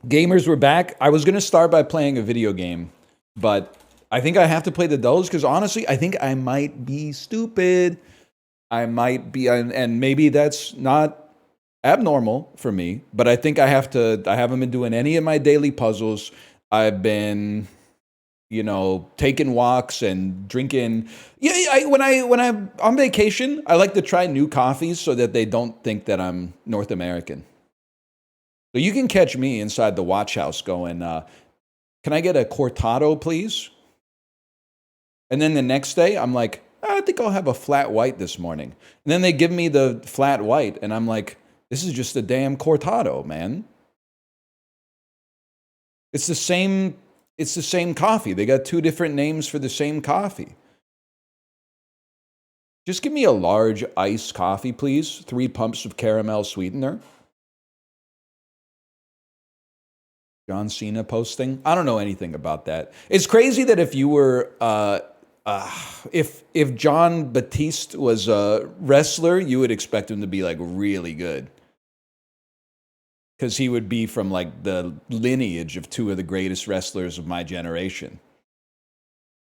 Gamers, we're back. I was gonna start by playing a video game, but I think I have to play the Doge because honestly, I think I might be stupid. I might be, and maybe that's not abnormal for me, but I think I have to. I haven't been doing any of my daily puzzles. I've been, taking walks and drinking. Yeah, when I'm on vacation, I like to try new coffees so that they don't think that I'm North American. So you can catch me inside the watch house going, can I get a cortado, please? And then the next day, I'm like, I think I'll have a flat white this morning. And then they give me the flat white, and I'm like, this is just a damn cortado, man. It's the same. It's the same coffee. They got two different names for the same coffee. Just give me a large iced coffee, please. 3 pumps of caramel sweetener. John Cena posting. I don't know anything about that. It's crazy that if you were, if John Batiste was a wrestler, you would expect him to be like really good, because he would be from like the lineage of two of the greatest wrestlers of my generation,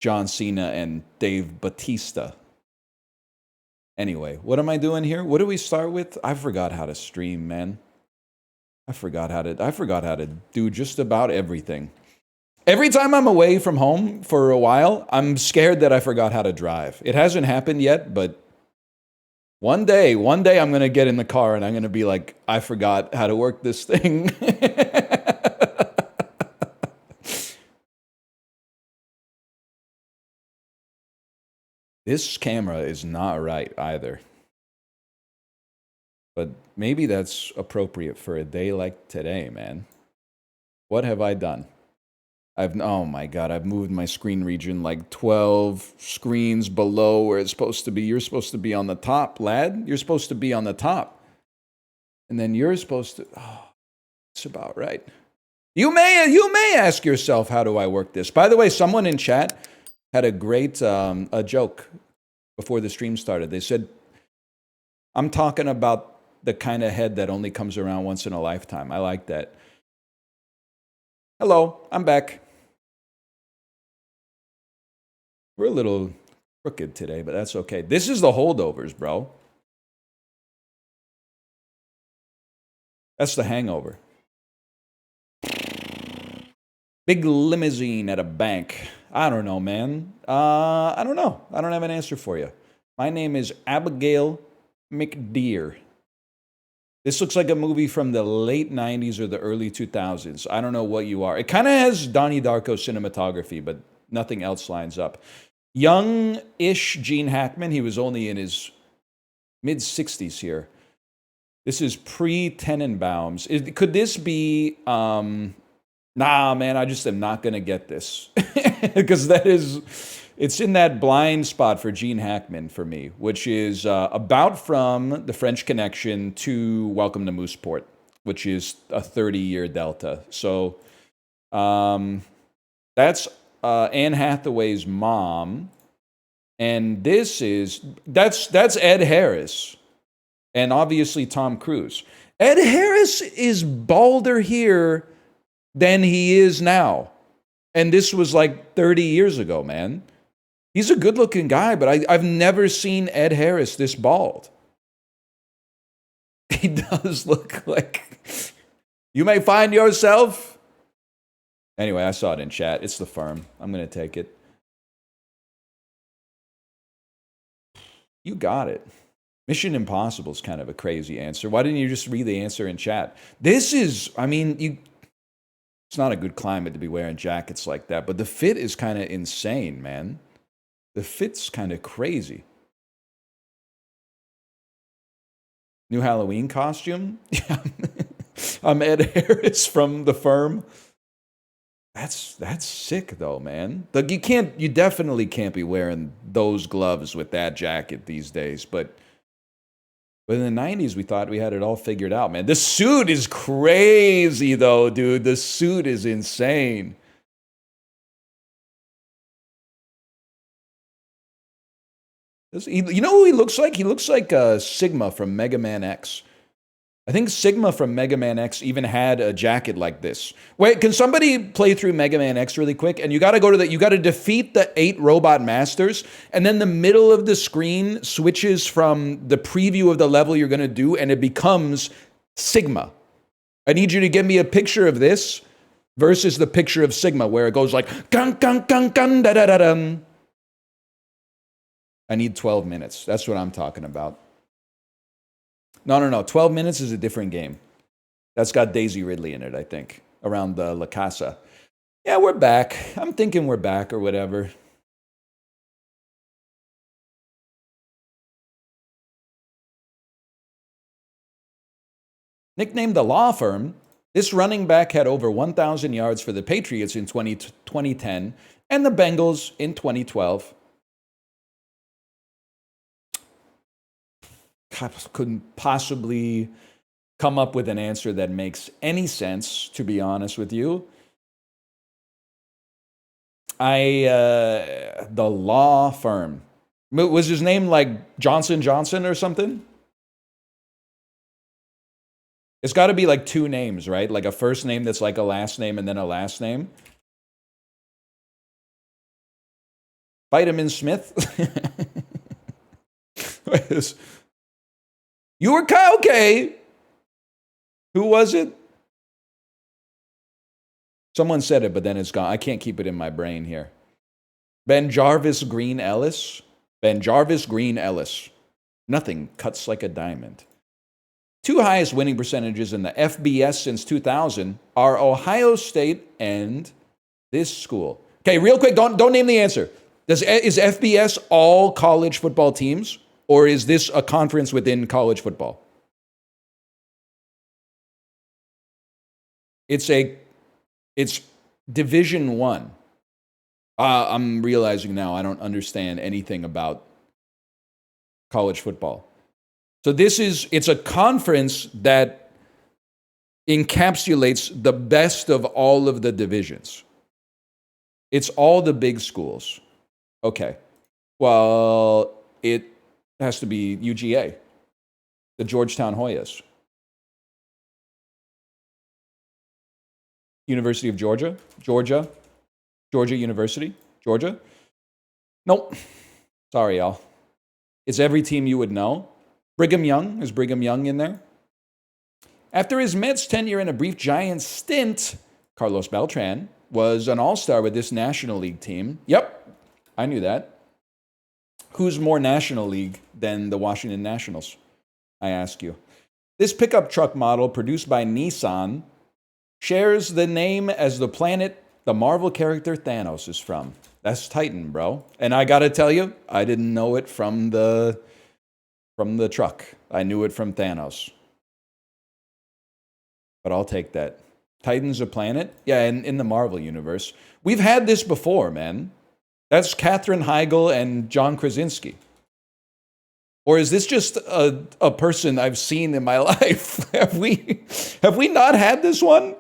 John Cena and Dave Batista. Anyway, what am I doing here? What do we start with? I forgot how to stream, man. I forgot how to do just about everything. Every time I'm away from home for a while, I'm scared that I forgot how to drive. It hasn't happened yet, but one day I'm going to get in the car and I'm going to be like, I forgot how to work this thing. This camera is not right either. But maybe that's appropriate for a day like today, man. What have I done? Oh my god, I've moved my screen region like 12 screens below where it's supposed to be. You're supposed to be on the top, lad. You're supposed to be on the top. And then you're supposed to, oh, it's about right. You may ask yourself, how do I work this? By the way, someone in chat had a great a joke before the stream started. They said, I'm talking about the kind of head that only comes around once in a lifetime. I like that. Hello, I'm back. We're a little crooked today, but that's okay. This is the holdovers, bro. That's the hangover. Big limousine at a bank. I don't know, man. I don't know. I don't have an answer for you. My name is Abigail McDeer. This looks like a movie from the late 90s or the early 2000s. I don't know what you are. It kind of has Donnie Darko cinematography, but nothing else lines up. Young-ish Gene Hackman. He was only in his mid-60s here. This is pre-Tenenbaums. Could this be... Nah, man, I just am not going to get this. Because it's in that blind spot for Gene Hackman for me, which is about from The French Connection to Welcome to Mooseport, which is a 30-year delta. So that's Anne Hathaway's mom. And that's Ed Harris. And obviously Tom Cruise. Ed Harris is balder here than he is now. And this was like 30 years ago, man. He's a good-looking guy, but I've never seen Ed Harris this bald. He does look like... You may find yourself... Anyway, I saw it in chat. It's the firm. I'm going to take it. You got it. Mission Impossible is kind of a crazy answer. Why didn't you just read the answer in chat? This is... I mean, it's not a good climate to be wearing jackets like that, but the fit is kind of insane, man. The fit's kind of crazy. New Halloween costume? Yeah. I'm Ed Harris from the firm. That's sick though, man. Like you definitely can't be wearing those gloves with that jacket these days, but in the 90s, we thought we had it all figured out, man. The suit is crazy, though, dude. The suit is insane. You know who he looks like? He looks like Sigma from Mega Man X. I think Sigma from Mega Man X even had a jacket like this. Wait, can somebody play through Mega Man X really quick? And you got to go to you got to defeat the 8 robot masters, and then the middle of the screen switches from the preview of the level you're going to do, and it becomes Sigma. I need you to give me a picture of this versus the picture of Sigma, where it goes like gun gun gun gun da da da dum. I need 12 minutes. That's what I'm talking about. No. 12 minutes is a different game. That's got Daisy Ridley in it, I think, around the La Casa. Yeah, we're back. I'm thinking we're back or whatever. Nicknamed the Law Firm, this running back had over 1,000 yards for the Patriots in 2010 and the Bengals in 2012. Couldn't possibly come up with an answer that makes any sense, to be honest with you. The Law Firm. Was his name like Johnson Johnson or something? It's got to be like 2 names, right? Like a first name that's like a last name and then a last name. Vitamin Smith. You were okay. Who was it? Someone said it, but then it's gone. I can't keep it in my brain here. Ben Jarvis Green Ellis. Ben Jarvis Green Ellis. Nothing cuts like a diamond. 2 highest winning percentages in the FBS since 2000 are Ohio State and this school. Okay, real quick, don't name the answer. Is FBS all college football teams, or is this a conference within college football? It's Division 1. I'm realizing now I don't understand anything about college football. So it's a conference that encapsulates the best of all of the divisions. It's all the big schools. Okay. Well, it has to be UGA, the Georgetown Hoyas. University of Georgia? Georgia University? Georgia? Nope. Sorry, y'all. It's every team you would know. Brigham Young. Is Brigham Young in there? After his Mets tenure in a brief Giants stint, Carlos Beltran was an all-star with this National League team. Yep, I knew that. Who's more National League than the Washington Nationals? I ask you. This pickup truck model produced by Nissan shares the name as the planet the Marvel character Thanos is from. That's Titan, bro. And I gotta tell you, I didn't know it from the truck. I knew it from Thanos. But I'll take that. Titan's a planet? Yeah, in the Marvel universe. We've had this before, man. That's Katherine Heigl and John Krasinski. Or is this just a person I've seen in my life? Have we not had this one?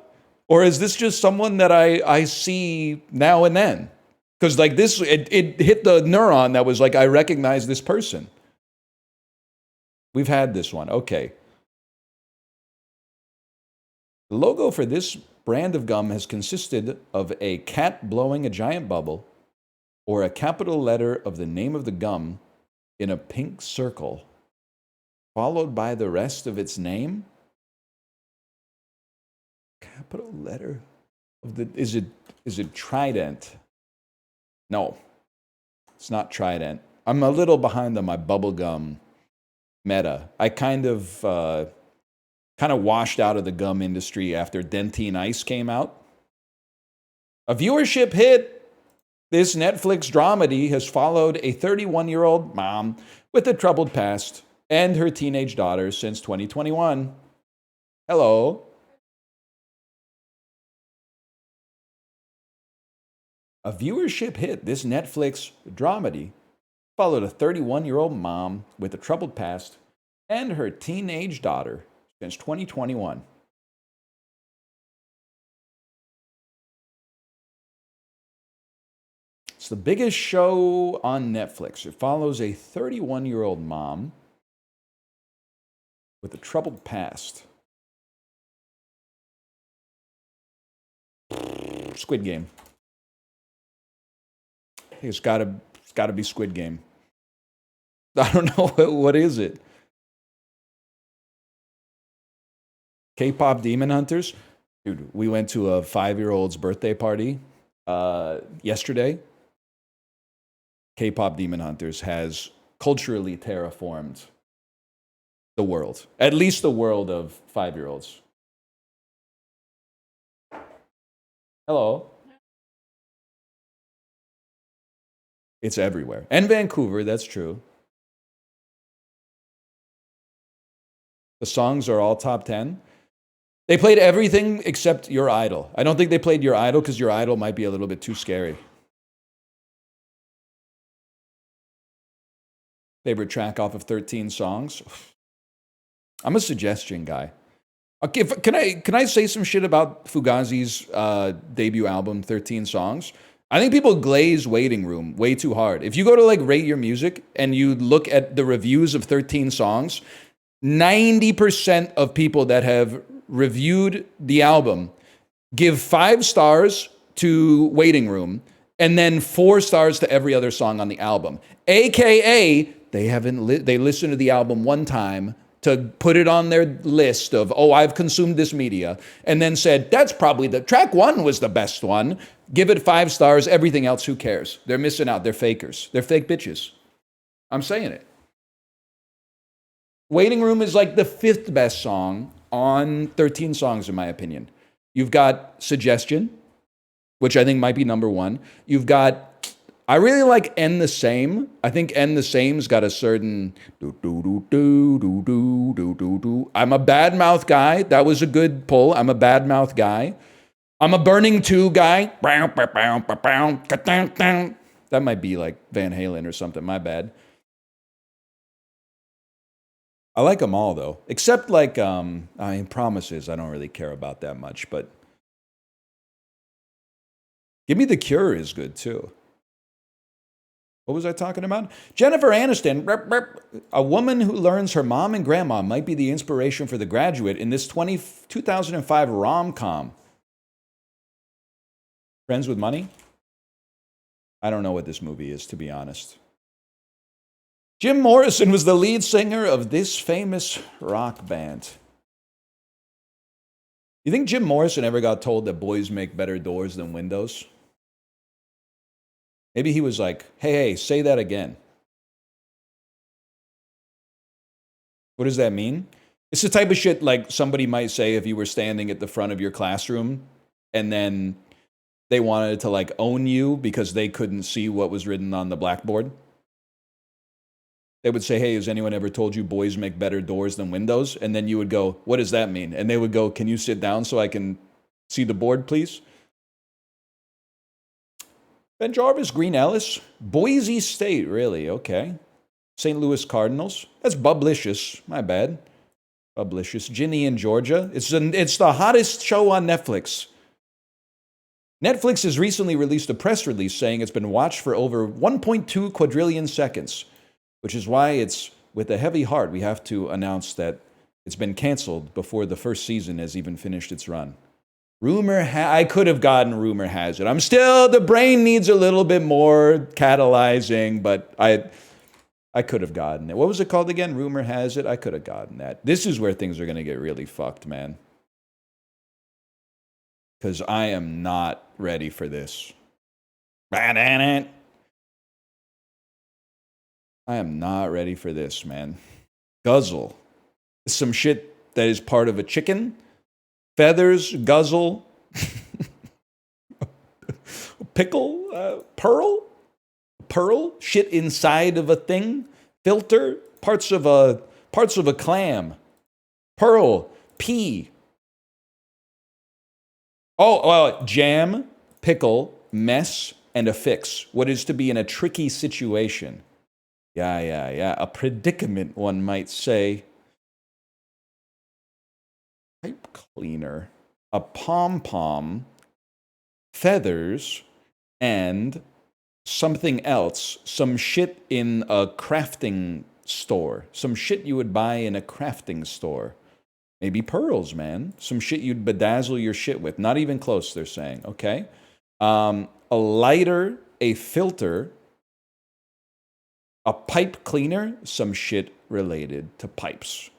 Or is this just someone that I see now and then? Because like this, it hit the neuron that was like, I recognize this person. We've had this one. Okay. The logo for this brand of gum has consisted of a cat blowing a giant bubble or a capital letter of the name of the gum in a pink circle, followed by the rest of its name. Capital letter of the is it Trident? No, it's not Trident. I'm a little behind on my bubblegum meta. I kind of washed out of the gum industry after Dentine Ice came out. A viewership hit. This Netflix dramedy has followed a 31-year-old mom with a troubled past and her teenage daughter since 2021. Hello. A viewership hit. This Netflix dramedy followed a 31-year-old mom with a troubled past and her teenage daughter since 2021. It's the biggest show on Netflix. It follows a 31-year-old mom with a troubled past Squid Game. I think it's gotta be Squid Game. I don't know what is it. K-pop Demon Hunters, dude. We went to a 5-year-old's birthday party yesterday. K-pop Demon Hunters has culturally terraformed the world, at least the world of 5-year-olds. Hello. It's everywhere. And Vancouver, that's true. The songs are all top 10. They played everything except Your Idol. I don't think they played Your Idol because Your Idol might be a little bit too scary. Favorite track off of 13 songs? I'm a suggestion guy. Okay, can I say some shit about Fugazi's debut album, 13 Songs? I think people glaze Waiting Room way too hard. If you go to like Rate Your Music and you look at the reviews of 13 Songs, 90% of people that have reviewed the album give 5 stars to Waiting Room and then 4 stars to every other song on the album. AKA, they listened to the album one time to put it on their list of, oh, I've consumed this media, and then said, that's probably track 1 was the best one. Give it 5 stars, everything else, who cares? They're missing out. They're fakers. They're fake bitches. I'm saying it. Waiting Room is like the 5th best song on 13 songs, in my opinion. You've got Suggestion, which I think might be number 1. You've got, I really like End the Same. I think End the Same's got a certain I'm a bad mouth guy. That was a good pull. I'm a bad mouth guy. I'm a Burning 2 guy. That might be like Van Halen or something. My bad. I like them all though, except like Promises. I don't really care about that much, but Give Me the Cure is good too. What was I talking about? Jennifer Aniston, a woman who learns her mom and grandma might be the inspiration for The Graduate in this 2005 rom-com. Friends with Money? I don't know what this movie is, to be honest. Jim Morrison was the lead singer of this famous rock band. You think Jim Morrison ever got told that boys make better doors than windows? Maybe he was like, hey, say that again. What does that mean? It's the type of shit like somebody might say if you were standing at the front of your classroom and then they wanted to like own you because they couldn't see what was written on the blackboard. They would say, hey, has anyone ever told you boys make better doors than windows? And then you would go, what does that mean? And they would go, can you sit down so I can see the board, please? Ben Jarvis, Green Ellis, Boise State, really? Okay. St. Louis Cardinals. That's Bublicious. My bad. Bublicious. Ginny in Georgia. It's the hottest show on Netflix. Netflix has recently released a press release saying it's been watched for over 1.2 quadrillion seconds, which is why it's with a heavy heart we have to announce that it's been canceled before the first season has even finished its run. I could have gotten Rumor Has It. The brain needs a little bit more catalyzing, but I could have gotten it. What was it called again? Rumor Has It? I could have gotten that. This is where things are going to get really fucked, man. Because I am not ready for this. I am not ready for this, man. Guzzle. Some shit that is part of a chicken. Feathers, guzzle. Pickle, pearl, shit inside of a thing. Filter, parts of a clam. Pearl, pea. Jam, pickle, mess, and a fix. What is to be in a tricky situation. Yeah. A predicament, one might say. Pipe cleaner. A pom-pom. Feathers. And something else. Some shit in a crafting store. Some shit you would buy in a crafting store. Maybe pearls, man. Some shit you'd bedazzle your shit with. Not even close, they're saying. Okay. A lighter, a filter, a pipe cleaner, some shit related to pipes.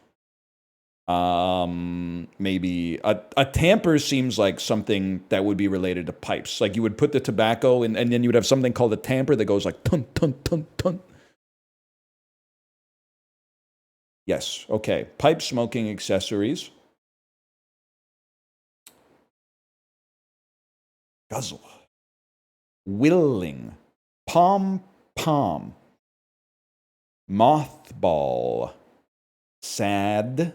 Maybe a tamper seems like something that would be related to pipes. Like you would put the tobacco in, and then you would have something called a tamper that goes like tun, tun, tun, tun. Yes, okay. Pipe smoking accessories. Guzzle. Willing. Pom-pom. Mothball. Sad.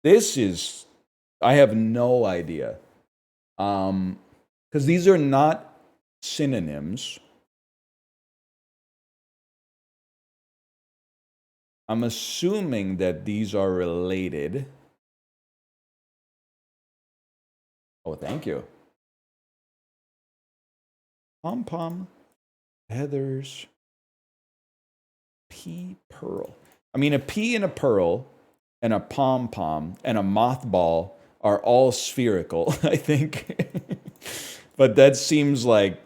This is, I have no idea. Because these are not synonyms. I'm assuming that these are related. Oh, thank you. Pom-pom. Feathers. Pea pearl. I mean, a pea and a pearl and a pom-pom and a mothball are all spherical, I think. But that seems like,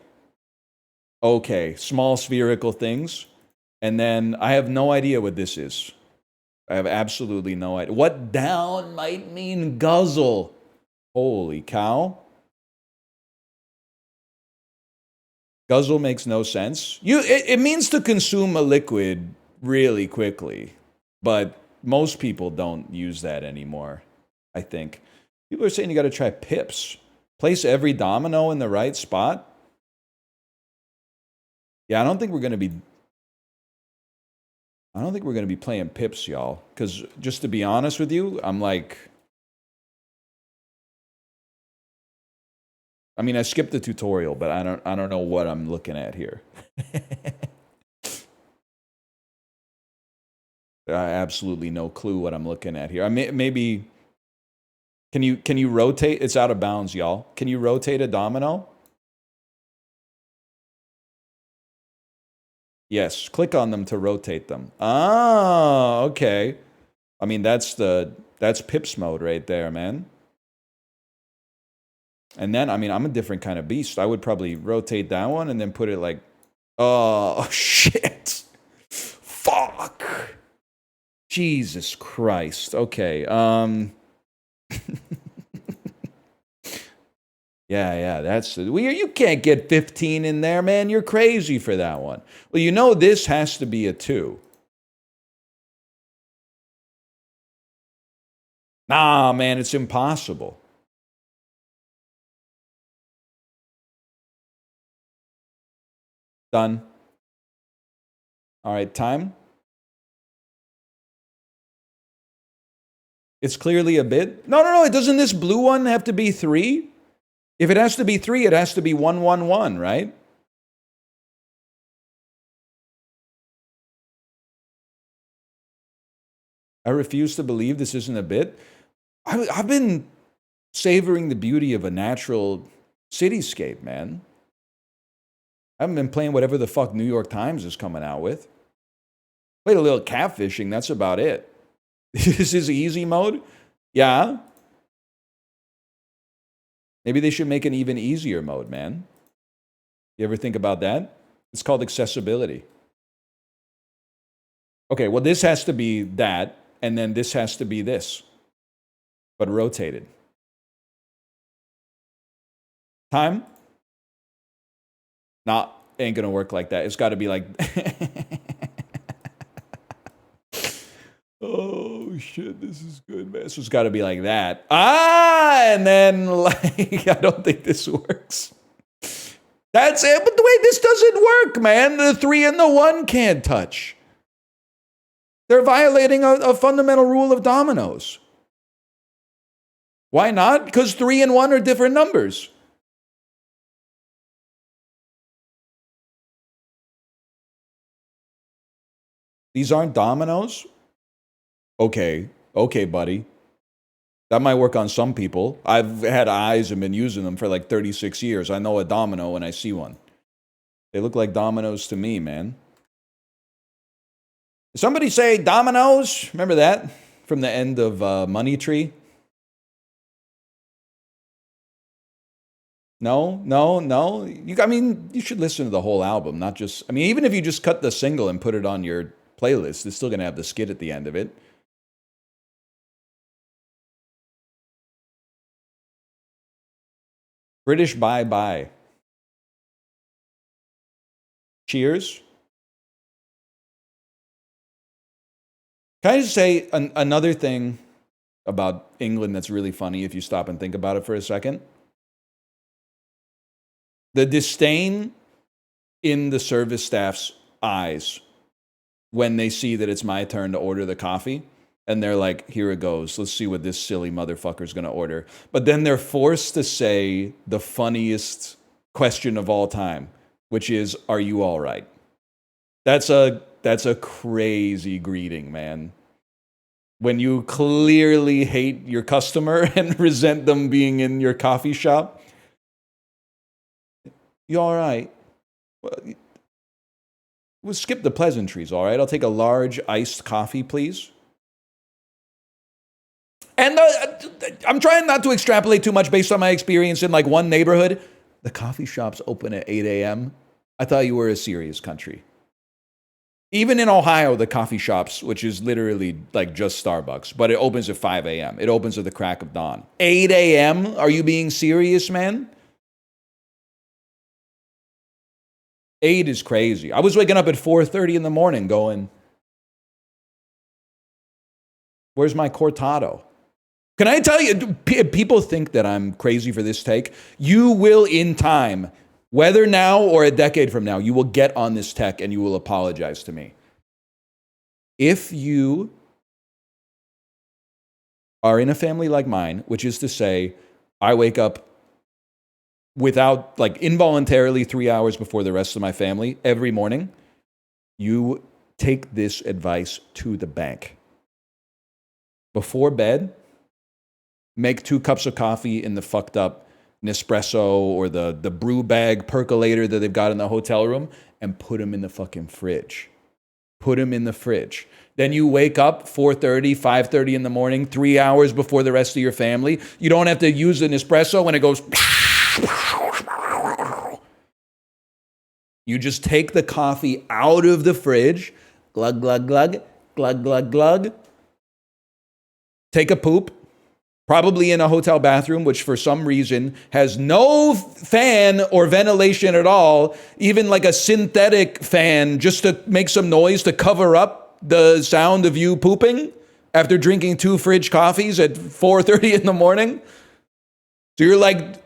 okay, small spherical things. And then I have no idea what this is. I have absolutely no idea. What down might mean guzzle? Holy cow. Guzzle makes no sense. It means to consume a liquid really quickly, but most people don't use that anymore, I think. People are saying you got to try pips. Place every domino in the right spot. Yeah, I don't think we're going to be playing pips, y'all, cuz just to be honest with you, I'm like, I mean, I skipped the tutorial, but I don't know what I'm looking at here. I absolutely no clue what I'm looking at here. I maybe can you rotate? It's out of bounds, y'all. Can you rotate a domino? Yes, click on them to rotate them. Ah, okay. I mean, that's pips mode right there, man. And then, I mean, I'm a different kind of beast. I would probably rotate that one and then put it like, oh, shit. Fuck. Jesus Christ. Okay. Yeah, that's you can't get 15 in there, man. You're crazy for that one. Well, you know this has to be a 2. Nah, man, it's impossible. Done. All right, time. It's clearly a bit. No. Doesn't this blue one have to be 3? If it has to be 3, it has to be 111, right? I refuse to believe this isn't a bit. I've been savoring the beauty of a natural cityscape, man. I haven't been playing whatever the fuck New York Times is coming out with. Played a little catfishing, that's about it. This is easy mode? Yeah. Maybe they should make an even easier mode, man. You ever think about that? It's called accessibility. Okay, well, this has to be that, and then this has to be this, but rotated. Time? Nah, ain't gonna work like that. It's gotta be like... Oh, shit, this is good, man. So it's gotta be like that. Ah, and then, like, I don't think this works. That's it, but the way this doesn't work, man. The 3 and the 1 can't touch. They're violating a fundamental rule of dominoes. Why not? Because 3 and 1 are different numbers. These aren't dominoes? Okay, buddy. That might work on some people. I've had eyes and been using them for like 36 years. I know a domino when I see one. They look like dominoes to me, man. Somebody say dominoes? Remember that? From the end of Money Tree? No, no, no. I mean, you should listen to the whole album, not just. I mean, even if you just cut the single and put it on your playlist, it's still gonna have the skit at the end of it. British Bye Bye. Cheers. Can I just say another thing about England that's really funny if you stop and think about it for a second? The disdain in the service staff's eyes when they see that it's my turn to order the coffee. And they're like, here it goes. Let's see what this silly motherfucker's going to order. But then they're forced to say the funniest question of all time, which is, are you all right? That's a crazy greeting, man. When you clearly hate your customer and resent them being in your coffee shop. You all right? We'll skip the pleasantries, all right? I'll take a large iced coffee, please. And I'm trying not to extrapolate too much based on my experience in like one neighborhood. The coffee shops open at 8 a.m. I thought you were a serious country. Even in Ohio, the coffee shops, which is literally like just Starbucks, but it opens at 5 a.m. It opens at the crack of dawn. 8 a.m.? Are you being serious, man? 8 is crazy. I was waking up at 4:30 in the morning going, where's my cortado? Can I tell you, people think that I'm crazy for this take. You will in time, whether now or a decade from now, you will get on this tech and you will apologize to me. If you are in a family like mine, which is to say, I wake up without, like, involuntarily 3 hours before the rest of my family every morning, you take this advice to the bank. Before bed, make 2 cups of coffee in the fucked up Nespresso or the brew bag percolator that they've got in the hotel room and put them in the fucking fridge. Put them in the fridge. Then you wake up 4:30, 5:30 in the morning, 3 hours before the rest of your family. You don't have to use an espresso when it goes. You just take the coffee out of the fridge, glug, glug, glug, glug, glug, glug. Take a poop, probably in a hotel bathroom, which for some reason has no fan or ventilation at all, even like a synthetic fan just to make some noise to cover up the sound of you pooping after drinking 2 fridge coffees at 4:30 in the morning. So you're like,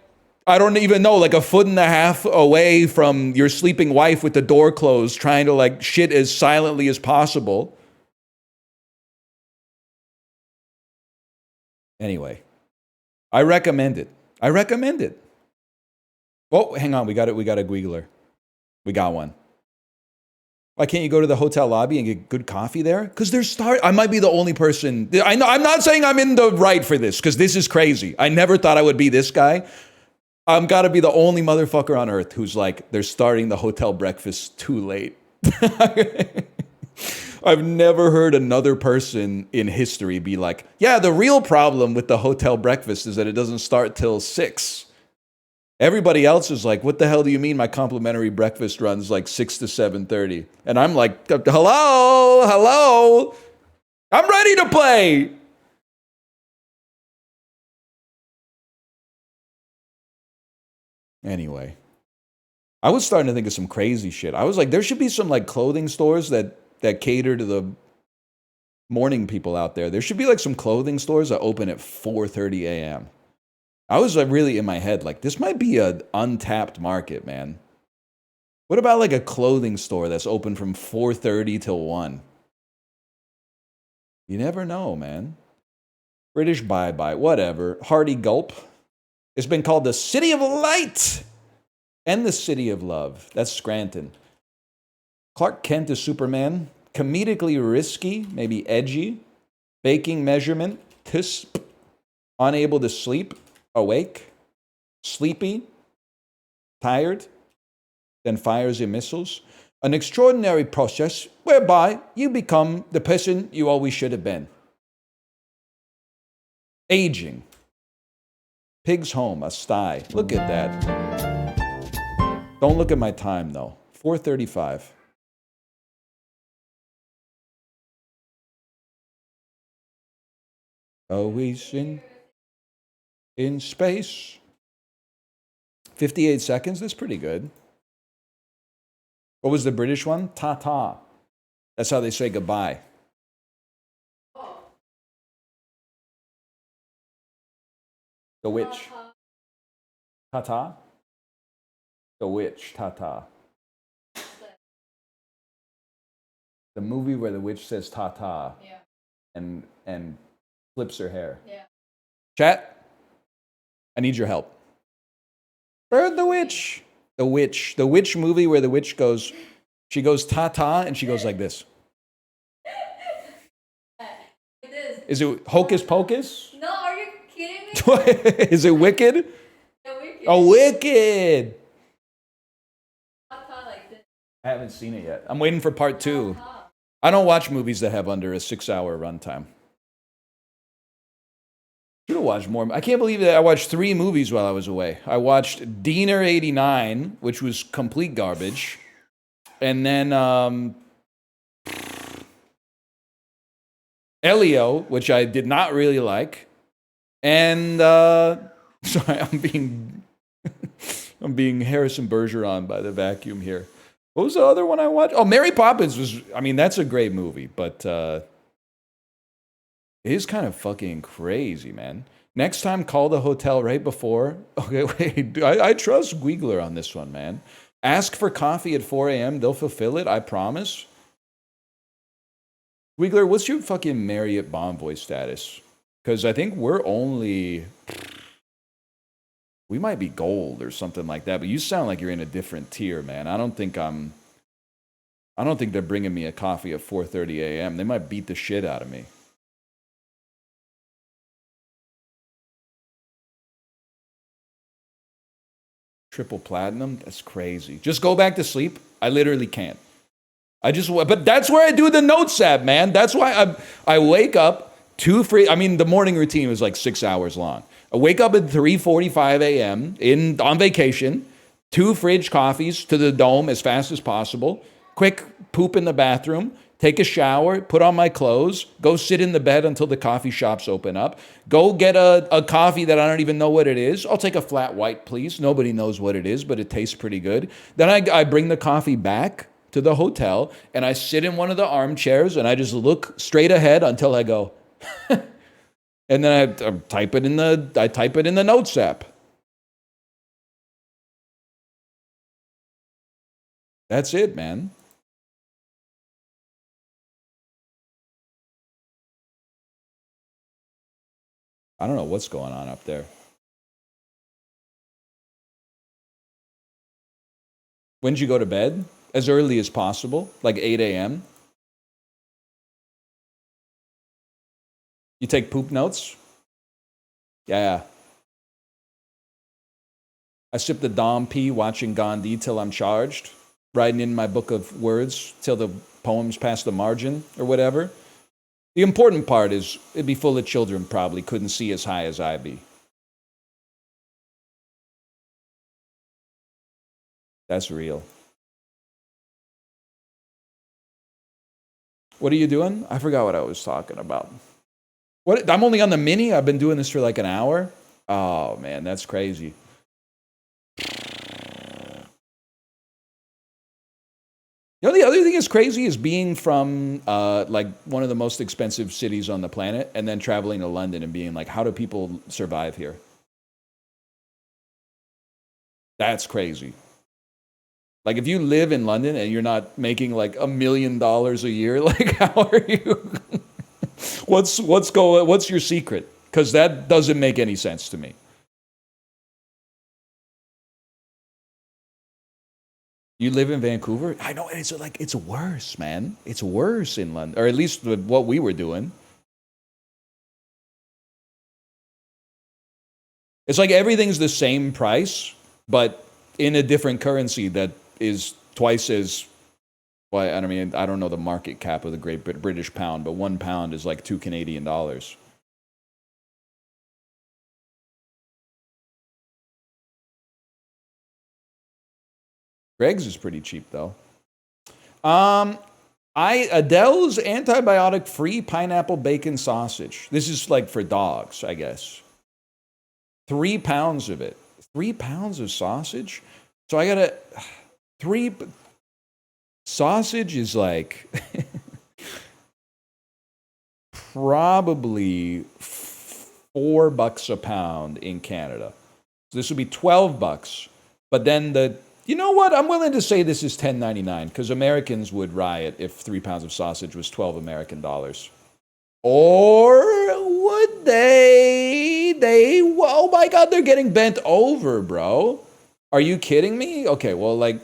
I don't even know, like a foot and a half away from your sleeping wife with the door closed, trying to like shit as silently as possible. Anyway, I recommend it. I recommend it. Oh, hang on. We got it. We got a Gwiggler. We got one. Why can't you go to the hotel lobby and get good coffee there? Because I might be the only person. I know. I'm not saying I'm in the right for this because this is crazy. I never thought I would be this guy. I'm got to be the only motherfucker on earth who's like, they're starting the hotel breakfast too late. I've never heard another person in history be like, yeah, the real problem with the hotel breakfast is that it doesn't start till 6. Everybody else is like, what the hell do you mean my complimentary breakfast runs like 6 to 7:30? And I'm like, hello, I'm ready to play. Anyway, I was starting to think of some crazy shit. I was like, there should be some like clothing stores that cater to the morning people out there. There should be like some clothing stores that open at 4:30 a.m. I was like really in my head, like this might be an untapped market, man. What about like a clothing store that's open from 4:30 till 1? You never know, man. British bye-bye, whatever. Hearty gulp. It's been called the City of Light and the City of Love. That's Scranton. Clark Kent is Superman. Comedically risky, maybe edgy. Baking measurement. Tisp. Unable to sleep. Awake. Sleepy. Tired. Then fires your missiles. An extraordinary process whereby you become the person you always should have been. Aging. Pig's home, a sty. Look at that. Don't look at my time, though. 4:35. Always in space. 58 seconds? That's pretty good. What was the British one? Ta-ta. That's how they say goodbye. The witch. Ta-ta? The witch. Ta-ta. The movie where the witch says ta-ta. Yeah. And flips her hair. Yeah. Chat, I need your help. Bird the witch. The witch. The witch movie where the witch goes, she goes ta-ta and she goes like this. Is it Hocus Pocus? No, are you kidding me? Is it Wicked? Yeah, Wicked. Oh, Wicked! Like this. I haven't seen it yet. I'm waiting for part 2. I don't watch movies that have under a 6-hour runtime. Should have watched more. I can't believe that I watched 3 movies while I was away. I watched Diener 89, which was complete garbage. And then Elio, which I did not really like. And sorry, I'm being Harrison Bergeron by the vacuum here. What was the other one I watched? Oh, Mary Poppins was, I mean, that's a great movie, but it is kind of fucking crazy, man. Next time, call the hotel right before. Okay, wait, I trust Guigler on this one, man. Ask for coffee at 4 a.m. They'll fulfill it, I promise. Guigler, what's your fucking Marriott Bonvoy status? Because I think we might be gold or something like that, but you sound like you're in a different tier, man. I don't think they're bringing me a coffee at 4:30 a.m. They might beat the shit out of me. Triple platinum? That's crazy. Just go back to sleep. I literally can't. But that's where I do the notes app, man. That's why I wake up the morning routine was like 6 hours long. I wake up at 3:45 a.m. on vacation, 2 fridge coffees to the dome as fast as possible, quick poop in the bathroom, take a shower, put on my clothes, go sit in the bed until the coffee shops open up, go get a coffee that I don't even know what it is. I'll take a flat white, please. Nobody knows what it is, but it tastes pretty good. Then I bring the coffee back to the hotel, and I sit in one of the armchairs, and I just look straight ahead until I go, and then I type it in the notes app. That's it, man. I don't know what's going on up there. When did you go to bed? As early as possible, like 8 a.m. You take poop notes? Yeah. I sip the Dom P watching Gandhi till I'm charged, writing in my book of words till the poem's past the margin or whatever. The important part is it'd be full of children probably couldn't see as high as I be. That's real. What are you doing? I forgot what I was talking about. What? I'm only on the mini? I've been doing this for like an hour? Oh, man, that's crazy. You know, the other thing that's crazy is being from like one of the most expensive cities on the planet and then traveling to London and being like, how do people survive here? That's crazy. Like if you live in London and you're not making like $1 million a year, like how are you? What's your secret? Because that doesn't make any sense to me. You live in Vancouver? I know it's worse, man. It's worse in London, or at least with what we were doing. It's like everything's the same price, but in a different currency that is twice as. Well, I don't know the market cap of the Great British Pound, but £1 is like $2 Canadian. Greg's is pretty cheap though. Adele's antibiotic-free pineapple bacon sausage. This is like for dogs, I guess. 3 pounds of it. 3 pounds of sausage? So I gotta 3 sausage is like probably $4 a pound in Canada. So this would be $12. But then you know what? I'm willing to say this is $10.99 because Americans would riot if 3 pounds of sausage was 12 American dollars. Or would they? Oh my God, they're getting bent over, bro. Are you kidding me? Okay, well, like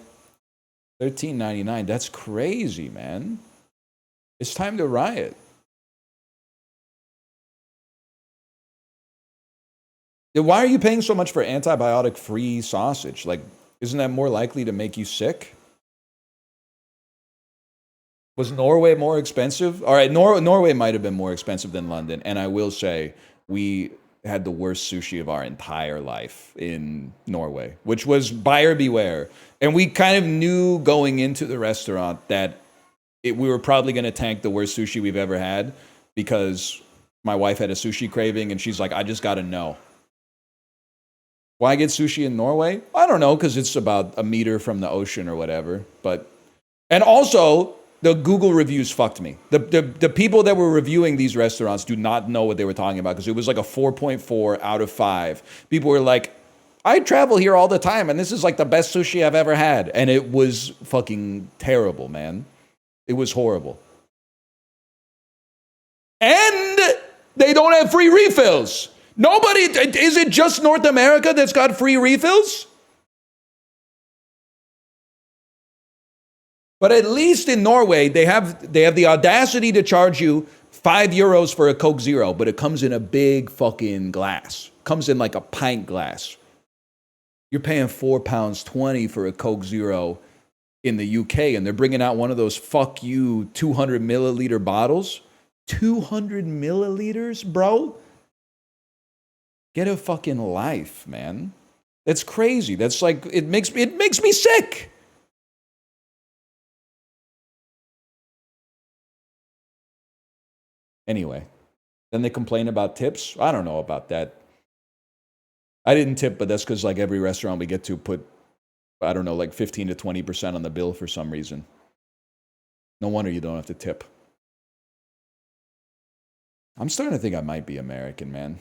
$13.99. That's crazy, man. It's time to riot. Why are you paying so much for antibiotic-free sausage? Like, isn't that more likely to make you sick? Was Norway more expensive? All right, Norway might have been more expensive than London, and I will say we had the worst sushi of our entire life in Norway, which was buyer beware. And we kind of knew going into the restaurant that we were probably going to tank the worst sushi we've ever had because my wife had a sushi craving, and she's like, I just got to know. Why get sushi in Norway? I don't know, because it's about a meter from the ocean or whatever. And also, the Google reviews fucked me. The people that were reviewing these restaurants do not know what they were talking about because it was like a 4.4 out of 5. People were like, I travel here all the time and this is like the best sushi I've ever had. And it was fucking terrible, man. It was horrible. And they don't have free refills. Is it just North America that's got free refills? But at least in Norway, they have the audacity to charge you €5 for a Coke Zero, but it comes in a big fucking glass. Comes in like a pint glass. You're paying £4.20 for a Coke Zero in the UK, and they're bringing out one of those fuck you 200 milliliter bottles. 200 milliliters, bro? Get a fucking life, man. That's crazy. That's like, it makes me sick. Anyway, then they complain about tips. I don't know about that. I didn't tip, but that's because like every restaurant we get to put, I don't know, like 15 to 20% on the bill for some reason. No wonder you don't have to tip. I'm starting to think I might be American, man.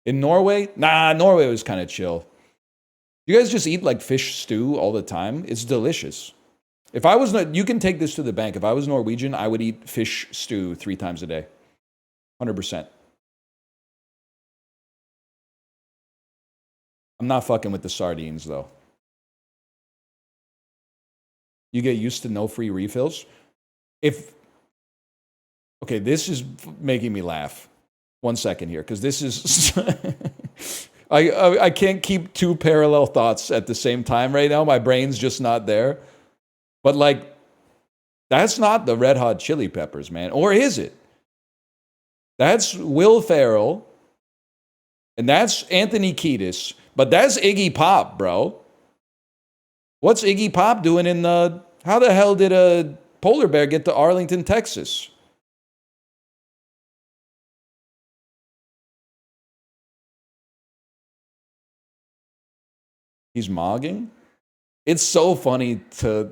In Norway? Nah, Norway was kind of chill. You guys just eat like fish stew all the time? It's delicious. If I was not, you can take this to the bank. If I was Norwegian, I would eat fish stew 3 times a day. 100%. I'm not fucking with the sardines, though. You get used to no free refills. Okay, this is making me laugh. 1 second here, because this is... I can't keep 2 parallel thoughts at the same time right now. My brain's just not there. But like, that's not the Red Hot Chili Peppers, man. Or is it? That's Will Ferrell. And that's Anthony Kiedis. But that's Iggy Pop, bro. What's Iggy Pop doing in the... How the hell did a polar bear get to Arlington, Texas? He's mogging? It's so funny to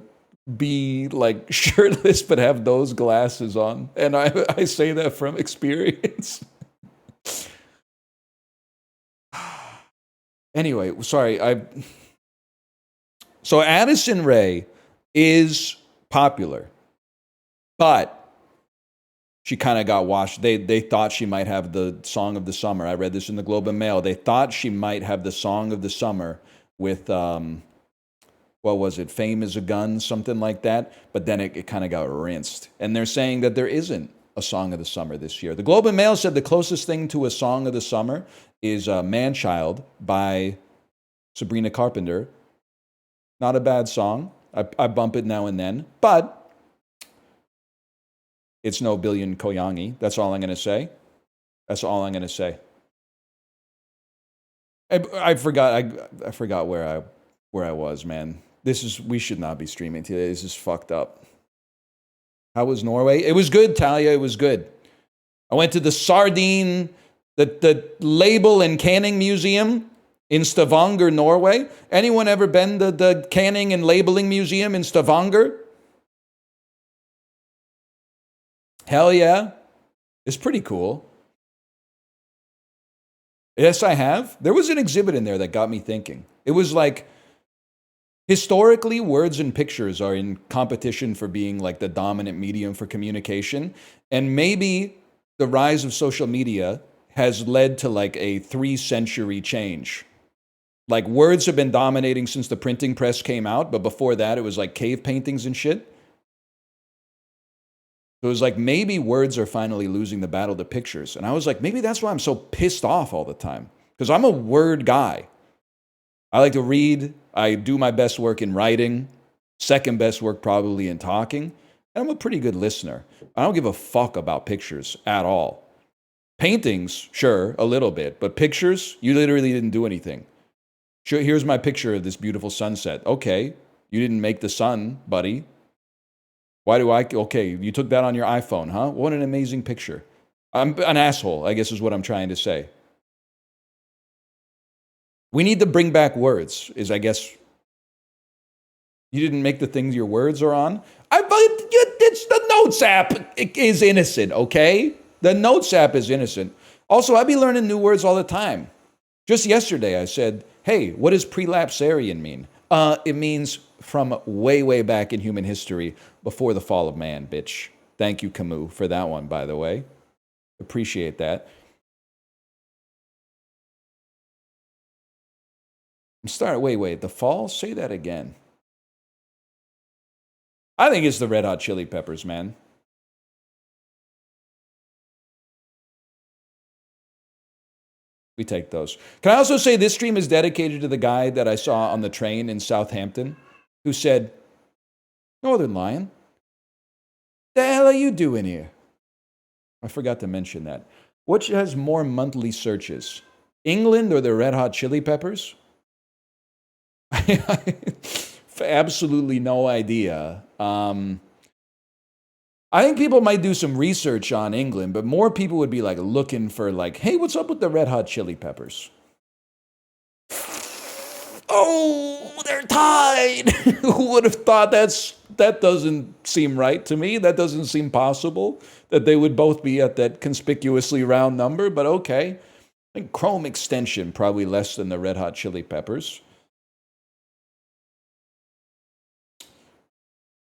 be like shirtless but have those glasses on. And I say that from experience. Anyway, sorry. So Addison Rae is popular, but she kind of got washed. They thought she might have the song of the summer. I read this in the Globe and Mail. They thought she might have the song of the summer with what was it? Fame is a Gun, something like that. But then it kind of got rinsed. And they're saying that there isn't a song of the summer this year. The Globe and Mail said the closest thing to a song of the summer is Man-Child by Sabrina Carpenter. Not a bad song. I bump it now and then. But it's no Billion Koyangi. That's all I'm going to say. That's all I'm going to say. I forgot where where I was, man. We should not be streaming today. This is fucked up. How was Norway? It was good, Talia. It was good. I went to the the label and canning museum in Stavanger, Norway. Anyone ever been to the canning and labeling museum in Stavanger? Hell yeah. It's pretty cool. Yes, I have. There was an exhibit in there that got me thinking. It was like, historically, words and pictures are in competition for being like the dominant medium for communication. And maybe the rise of social media has led to like a 3-century change. Like words have been dominating since the printing press came out, but before that it was like cave paintings and shit. So it was like maybe words are finally losing the battle to pictures. And I was like, maybe that's why I'm so pissed off all the time. Because I'm a word guy. I like to read. I do my best work in writing. Second best work probably in talking. And I'm a pretty good listener. I don't give a fuck about pictures at all. Paintings, sure, a little bit. But pictures, you literally didn't do anything. Sure, here's my picture of this beautiful sunset. Okay, you didn't make the sun, buddy. Why do I? Okay, you took that on your iPhone, huh? What an amazing picture. I'm an asshole, I guess is what I'm trying to say. We need to bring back words, is I guess. You didn't make the things your words are on? It's the Notes app is innocent, okay? The Notes app is innocent. Also, I be learning new words all the time. Just yesterday I said, hey, what does prelapsarian mean? It means from way, way back in human history, before the fall of man, bitch. Thank you, Camus, for that one, by the way. Appreciate that. Wait, the fall? Say that again. I think it's the Red Hot Chili Peppers, man. We take those. Can I also say this stream is dedicated to the guy that I saw on the train in Southampton who said, Northern Lion, the hell are you doing here? I forgot to mention that. Which has more monthly searches, England or the Red Hot Chili Peppers? Absolutely no idea. I think people might do some research on England, but more people would be like looking for like, hey, what's up with the Red Hot Chili Peppers? Oh, they're tied. Who would have thought that doesn't seem right to me? That doesn't seem possible that they would both be at that conspicuously round number, but okay. I think Chrome Extension probably less than the Red Hot Chili Peppers.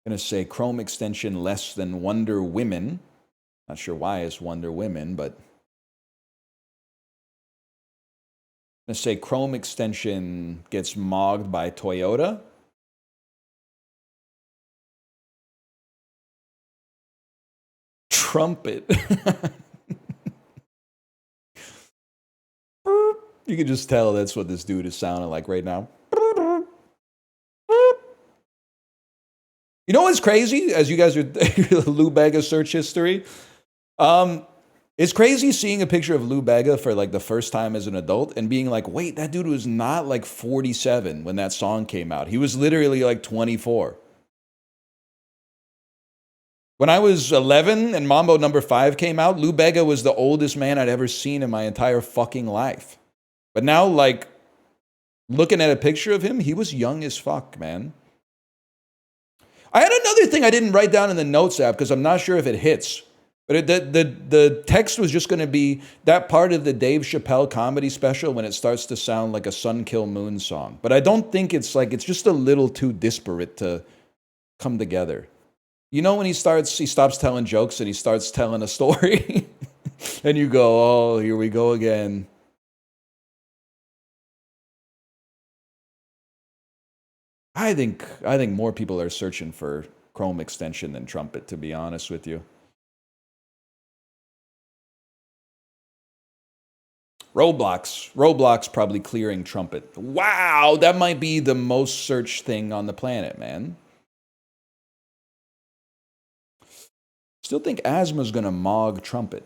I'm going to say Chrome Extension less than Wonder Women. Not sure why it's Wonder Women, but I'm going to say Chrome Extension gets mogged by Toyota. Trumpet. You can just tell that's what this dude is sounding like right now. You know what's crazy? As you guys are Lou Bega search history, it's crazy seeing a picture of Lou Bega for like the first time as an adult and being like, wait, that dude was not like 47 when that song came out. He was literally like 24. When I was 11 and Mambo Number 5 came out, Lou Bega was the oldest man I'd ever seen in my entire fucking life. But now, like, looking at a picture of him, he was young as fuck, man. I had another thing I didn't write down in the notes app because I'm not sure if it hits. But the text was just going to be that part of the Dave Chappelle comedy special when it starts to sound like a Sun Kill Moon song. But I don't think it's just a little too disparate to come together. You know when he stops telling jokes and he starts telling a story? And you go, oh, here we go again. I think more people are searching for Chrome Extension than Trumpet, to be honest with you. Roblox probably clearing Trumpet. Wow, that might be the most searched thing on the planet, man. Still think Asthma's gonna mog Trumpet.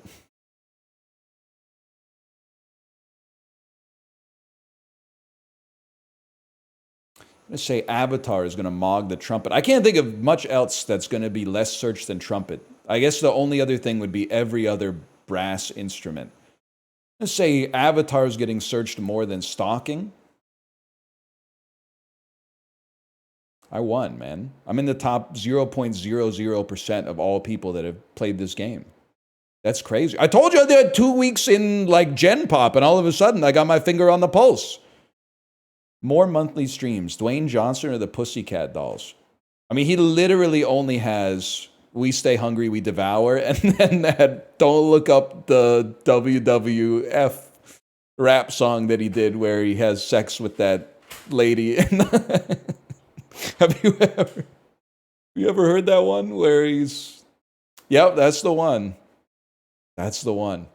I'm gonna say Avatar is gonna mog the trumpet. I can't think of much else that's gonna be less searched than trumpet. I guess the only other thing would be every other brass instrument. Let's say Avatar is getting searched more than stalking. I won, man. I'm in the top 0.00% of all people that have played this game. That's crazy. I told you I did 2 weeks in like Gen Pop, and all of a sudden I got my finger on the pulse. More monthly streams. Dwayne Johnson or the Pussycat Dolls? I mean, he literally only has We Stay Hungry, We Devour, and then that Don't Look Up the WWF rap song that he did where he has sex with that lady. Have you ever heard that one where he's... Yep, that's the one. That's the one.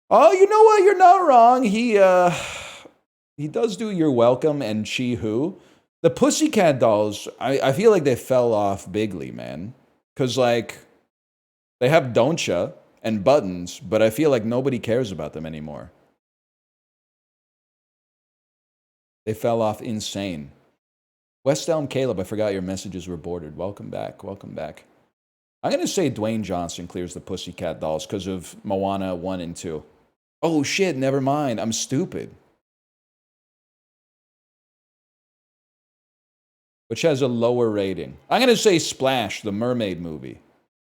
Oh, you know what? You're not wrong. He does do You're Welcome and Chi Who. The Pussycat Dolls, I feel like they fell off bigly, man. Because, like, they have Don'tcha and Buttons, but I feel like nobody cares about them anymore. They fell off insane. West Elm Caleb, I forgot your messages were bordered. Welcome back. Welcome back. I'm going to say Dwayne Johnson clears the Pussycat Dolls because of Moana 1 and 2. Oh, shit, never mind. I'm stupid. Which has a lower rating. I'm going to say Splash, the mermaid movie.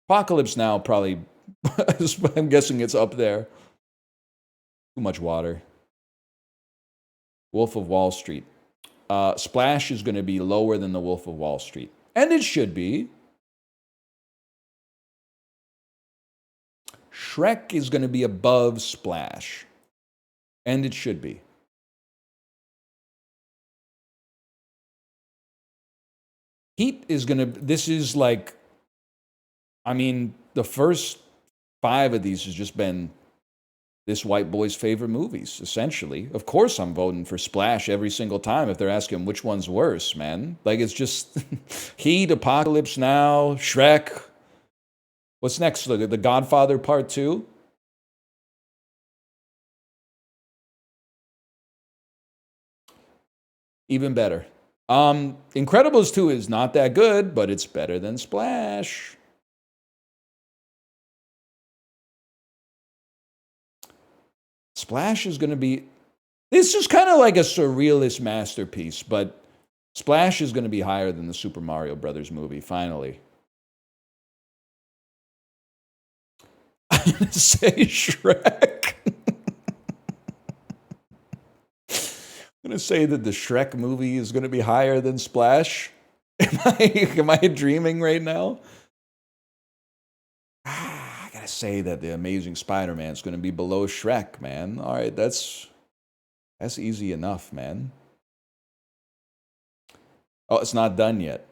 Apocalypse Now probably, I'm guessing it's up there. Too much water. Wolf of Wall Street. Splash is going to be lower than the Wolf of Wall Street. And it should be. Shrek is going to be above Splash. And it should be. Heat is going to, this is like, I mean, the first 5 of these has just been this white boy's favorite movies, essentially. Of course I'm voting for Splash every single time if they're asking which one's worse, man. Like, it's just Heat, Apocalypse Now, Shrek. What's next? Look at The Godfather Part 2. Even better. Incredibles 2 is not that good, but it's better than Splash. Splash is going to be... This is kind of like a surrealist masterpiece, but Splash is going to be higher than the Super Mario Brothers movie, finally. I'm going to say Shrek. I'm going to say that the Shrek movie is going to be higher than Splash. Am I dreaming right now? I got to say that The Amazing Spider-Man is going to be below Shrek, man. All right, that's easy enough, man. Oh, it's not done yet.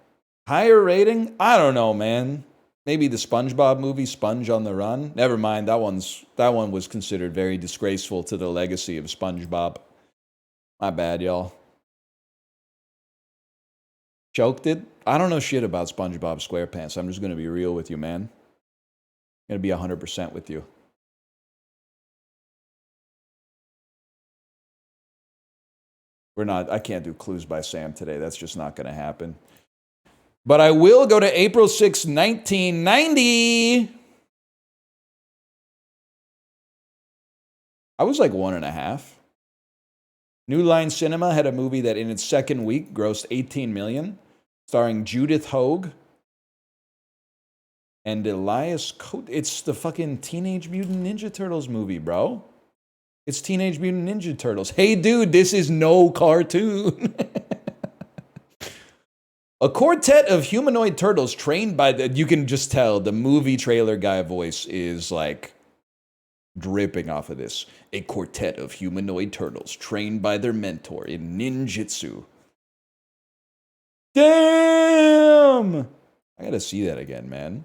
Higher rating? I don't know, man. Maybe the SpongeBob movie, Sponge on the Run. Never mind, that one was considered very disgraceful to the legacy of SpongeBob. My bad, y'all. Choked it? I don't know shit about SpongeBob SquarePants. I'm just going to be real with you, man. I'm going to be 100% with you. I can't do Clues by Sam today. That's just not going to happen. But I will go to April 6, 1990. I was like 1.5. New Line Cinema had a movie that in its second week grossed 18 million, starring Judith Hogue and Elias Cote. It's the fucking Teenage Mutant Ninja Turtles movie, bro. It's Teenage Mutant Ninja Turtles. Hey, dude, this is no cartoon. A quartet of humanoid turtles trained by you can just tell the movie trailer guy voice is like dripping off of this. A quartet of humanoid turtles trained by their mentor in ninjutsu. Damn! I gotta see that again, man.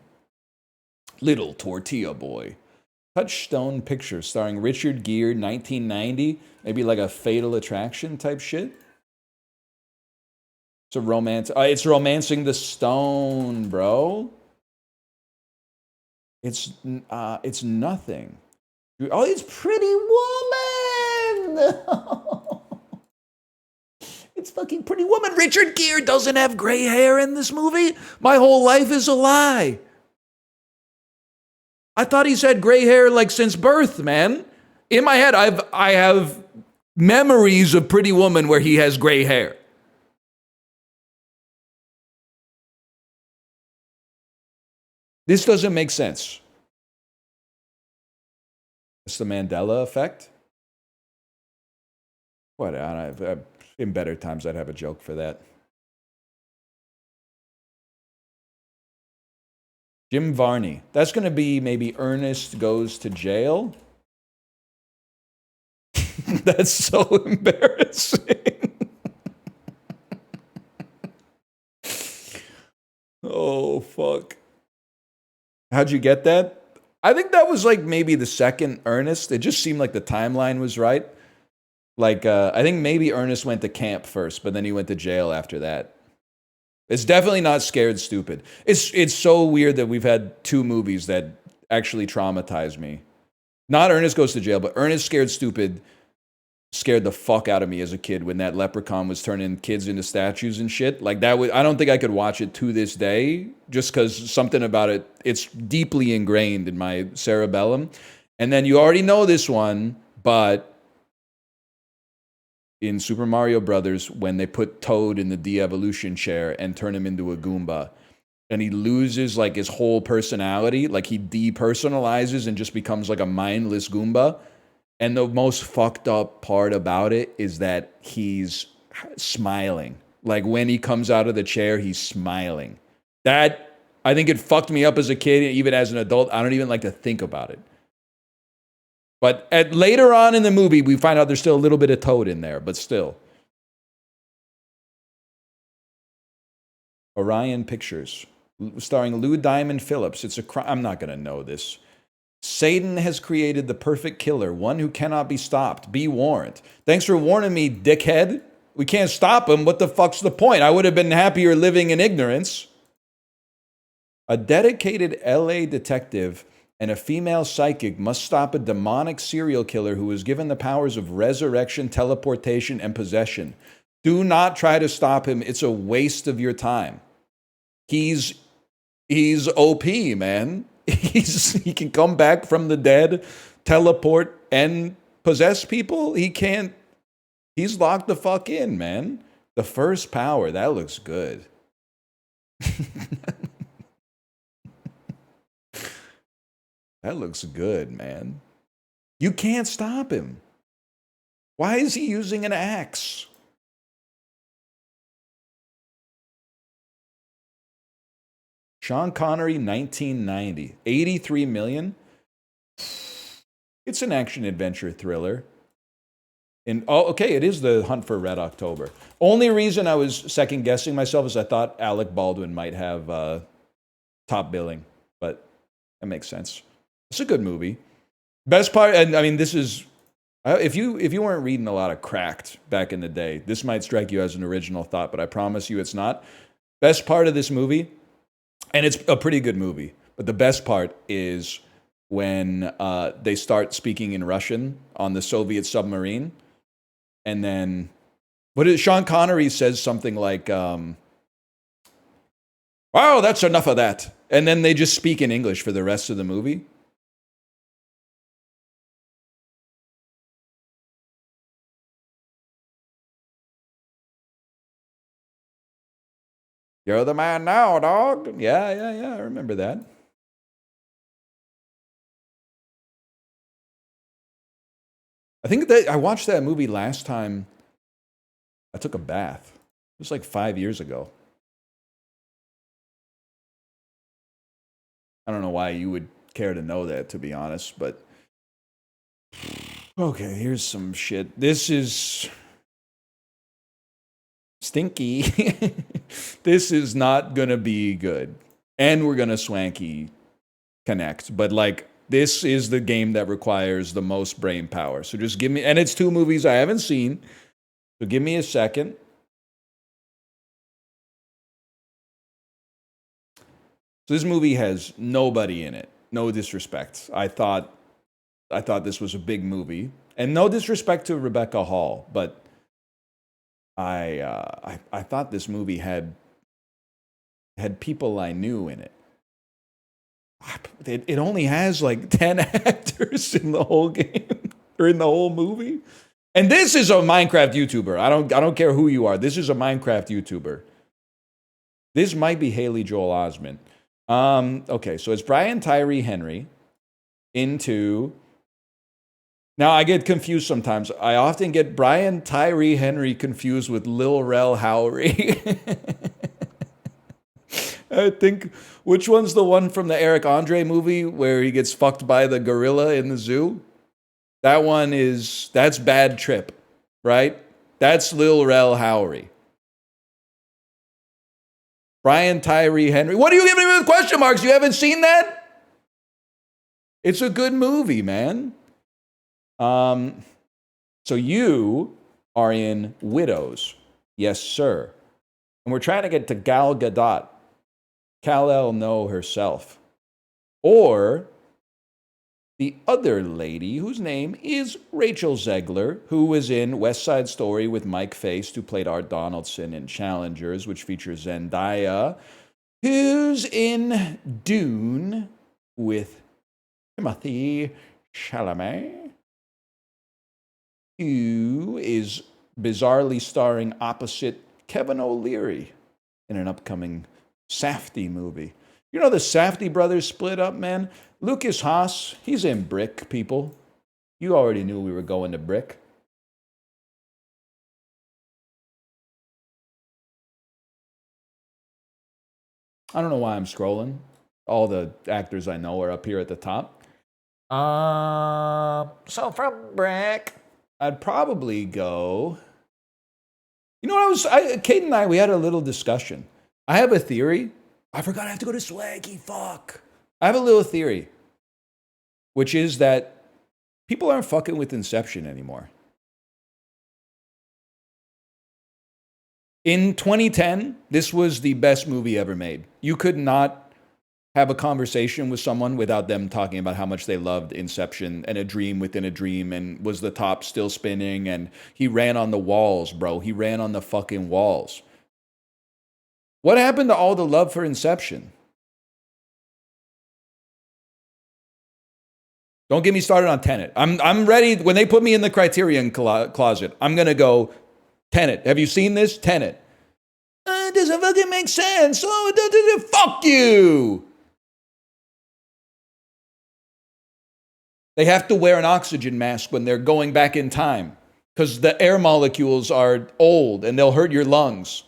Little Tortilla Boy. Touchstone Pictures starring Richard Gere, 1990. Maybe like a Fatal Attraction type shit. It's a romance. It's Romancing the Stone, bro. It's nothing. Oh, it's Pretty Woman. it's fucking Pretty Woman. Richard Gere doesn't have gray hair in this movie. My whole life is a lie. I thought he's had gray hair like since birth, man. In my head, I have memories of Pretty Woman where he has gray hair. This doesn't make sense. It's the Mandela effect. What? In better times, I'd have a joke for that. Jim Varney. That's going to be maybe Ernest Goes to Jail. That's so embarrassing. Oh, fuck. How'd you get that? I think that was like maybe the second Ernest. It just seemed like the timeline was right. Like, I think maybe Ernest went to camp first, but then he went to jail after that. It's definitely not Scared Stupid. It's so weird that we've had two movies that actually traumatized me. Not Ernest Goes to Jail, but Ernest Scared Stupid scared the fuck out of me as a kid when that leprechaun was turning kids into statues and shit. Like that was, I don't think I could watch it to this day just because something about it, it's deeply ingrained in my cerebellum. And then you already know this one, but in Super Mario Brothers, when they put Toad in the de-evolution chair and turn him into a Goomba, and he loses like his whole personality, like he depersonalizes and just becomes like a mindless Goomba. And the most fucked up part about it is that he's smiling. Like when he comes out of the chair, he's smiling. That, I think it fucked me up as a kid, even as an adult. I don't even like to think about it. But later on in the movie, we find out there's still a little bit of Toad in there, but still. Orion Pictures, starring Lou Diamond Phillips. It's a crime. I'm not going to know this. Satan has created the perfect killer, one who cannot be stopped. Be warned. Thanks for warning me, dickhead. We can't stop him. What the fuck's the point? I would have been happier living in ignorance. A dedicated LA detective and a female psychic must stop a demonic serial killer who is given the powers of resurrection, teleportation, and possession. Do not try to stop him. It's a waste of your time. He's OP, man. He can come back from the dead, teleport, and possess people. He's locked the fuck in, man. The first power, that looks good. That looks good, man. You can't stop him. Why is he using an axe? Sean Connery, 1990. 83 million. It's an action-adventure thriller. Okay, it is The Hunt for Red October. Only reason I was second-guessing myself is I thought Alec Baldwin might have top billing, but that makes sense. It's a good movie. Best part, and I mean, this is... If you weren't reading a lot of Cracked back in the day, this might strike you as an original thought, but I promise you it's not. Best part of this movie... And it's a pretty good movie. But the best part is when they start speaking in Russian on the Soviet submarine. And then, Sean Connery says something like, wow, that's enough of that. And then they just speak in English for the rest of the movie. You're the man now, dog. Yeah, I remember that. I think that I watched that movie last time I took a bath. It was like 5 years ago. I don't know why you would care to know that, to be honest, but... Okay, here's some shit. This is... stinky. This is not gonna be good. And we're gonna swanky connect. But like, this is the game that requires the most brain power. So just give me, and it's two movies I haven't seen. So give me a second. So this movie has nobody in it. No disrespect. I thought this was a big movie. And no disrespect to Rebecca Hall, but I thought this movie had people I knew in it. It only has like 10 actors in the whole game or in the whole movie. And this is a Minecraft YouTuber. I don't care who you are. This is a Minecraft YouTuber. This might be Haley Joel Osment. Okay, so it's Brian Tyree Henry into. Now I get confused sometimes. I often get Brian Tyree Henry confused with Lil Rel Howery. I think, which one's the one from the Eric Andre movie where he gets fucked by the gorilla in the zoo? That one that's Bad Trip, right? That's Lil Rel Howery. Brian Tyree Henry. What are you giving me with question marks? You haven't seen that? It's a good movie, man. So you are in Widows. Yes, sir. And we're trying to get to Gal Gadot. Kal-El No herself. Or the other lady whose name is Rachel Zegler, who was in West Side Story with Mike Faist, who played Art Donaldson in Challengers, which features Zendaya, who's in Dune with Timothée Chalamet, who is bizarrely starring opposite Kevin O'Leary in an upcoming Safdie movie. You know the Safdie brothers split up, man? Lucas Haas, he's in Brick, people. You already knew we were going to Brick. I don't know why I'm scrolling. All the actors I know are up here at the top. So from Brick, I'd probably go. You know what Kate and I, we had a little discussion. I have a theory. I forgot I have to go to Swaggy. Fuck. I have a little theory, which is that people aren't fucking with Inception anymore. In 2010, this was the best movie ever made. You could not have a conversation with someone without them talking about how much they loved Inception and A Dream Within a Dream and was the top still spinning and he ran on the walls, bro. He ran on the fucking walls. What happened to all the love for Inception? Don't get me started on Tenet. I'm ready. When they put me in the Criterion closet, I'm going to go Tenet. Have you seen this? Tenet. It doesn't fucking make sense. Oh, fuck you. They have to wear an oxygen mask when they're going back in time because the air molecules are old and they'll hurt your lungs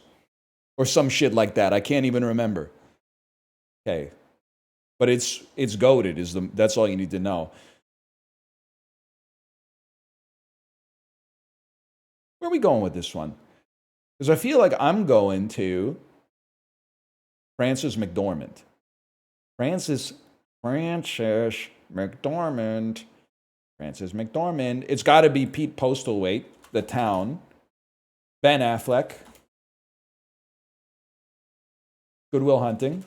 or some shit like that. I can't even remember. Okay. But it's goated. That's all you need to know. Where are we going with this one? Because I feel like I'm going to Frances McDormand. Frances McDormand. Frances McDormand. It's got to be Pete Postlethwaite, The Town. Ben Affleck. Good Will Hunting.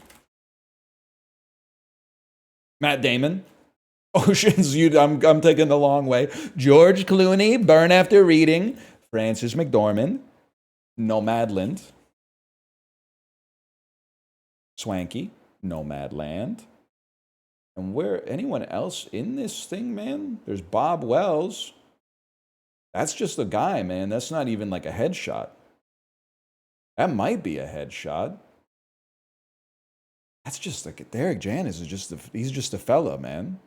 Matt Damon. Ocean's, I'm taking the long way. George Clooney, Burn After Reading. Frances McDormand. Nomadland. Swanky. Nomadland. And where anyone else in this thing, man? There's Bob Wells. That's just a guy, man. That's not even like a headshot. That might be a headshot. That's just like Derek Janis is he's just a fella, man.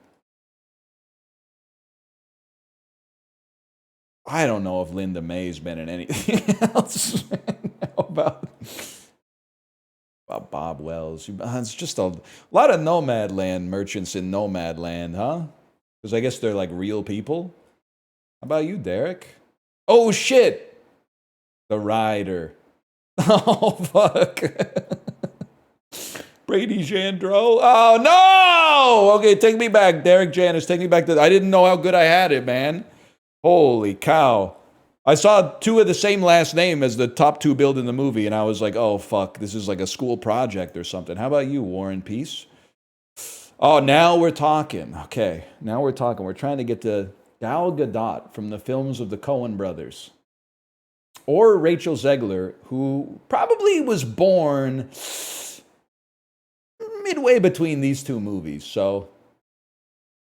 I don't know if Linda May's been in anything else about Bob Wells. It's just a lot of Nomadland merchants in Nomadland, huh? Because I guess they're like real people. How about you, Derek? Oh, shit! The Rider. Oh, fuck. Brady Jandreau. Oh, no! Okay, take me back, Derek Janis. Take me back to... I didn't know how good I had it, man. Holy cow. I saw two of the same last name as the top two billed in the movie, and I was like, oh, fuck, this is like a school project or something. How about you, Warren Peace? Oh, now we're talking. Okay, now we're talking. We're trying to get to Gal Gadot from the films of the Coen brothers. or Rachel Zegler, who probably was born midway between these two movies. So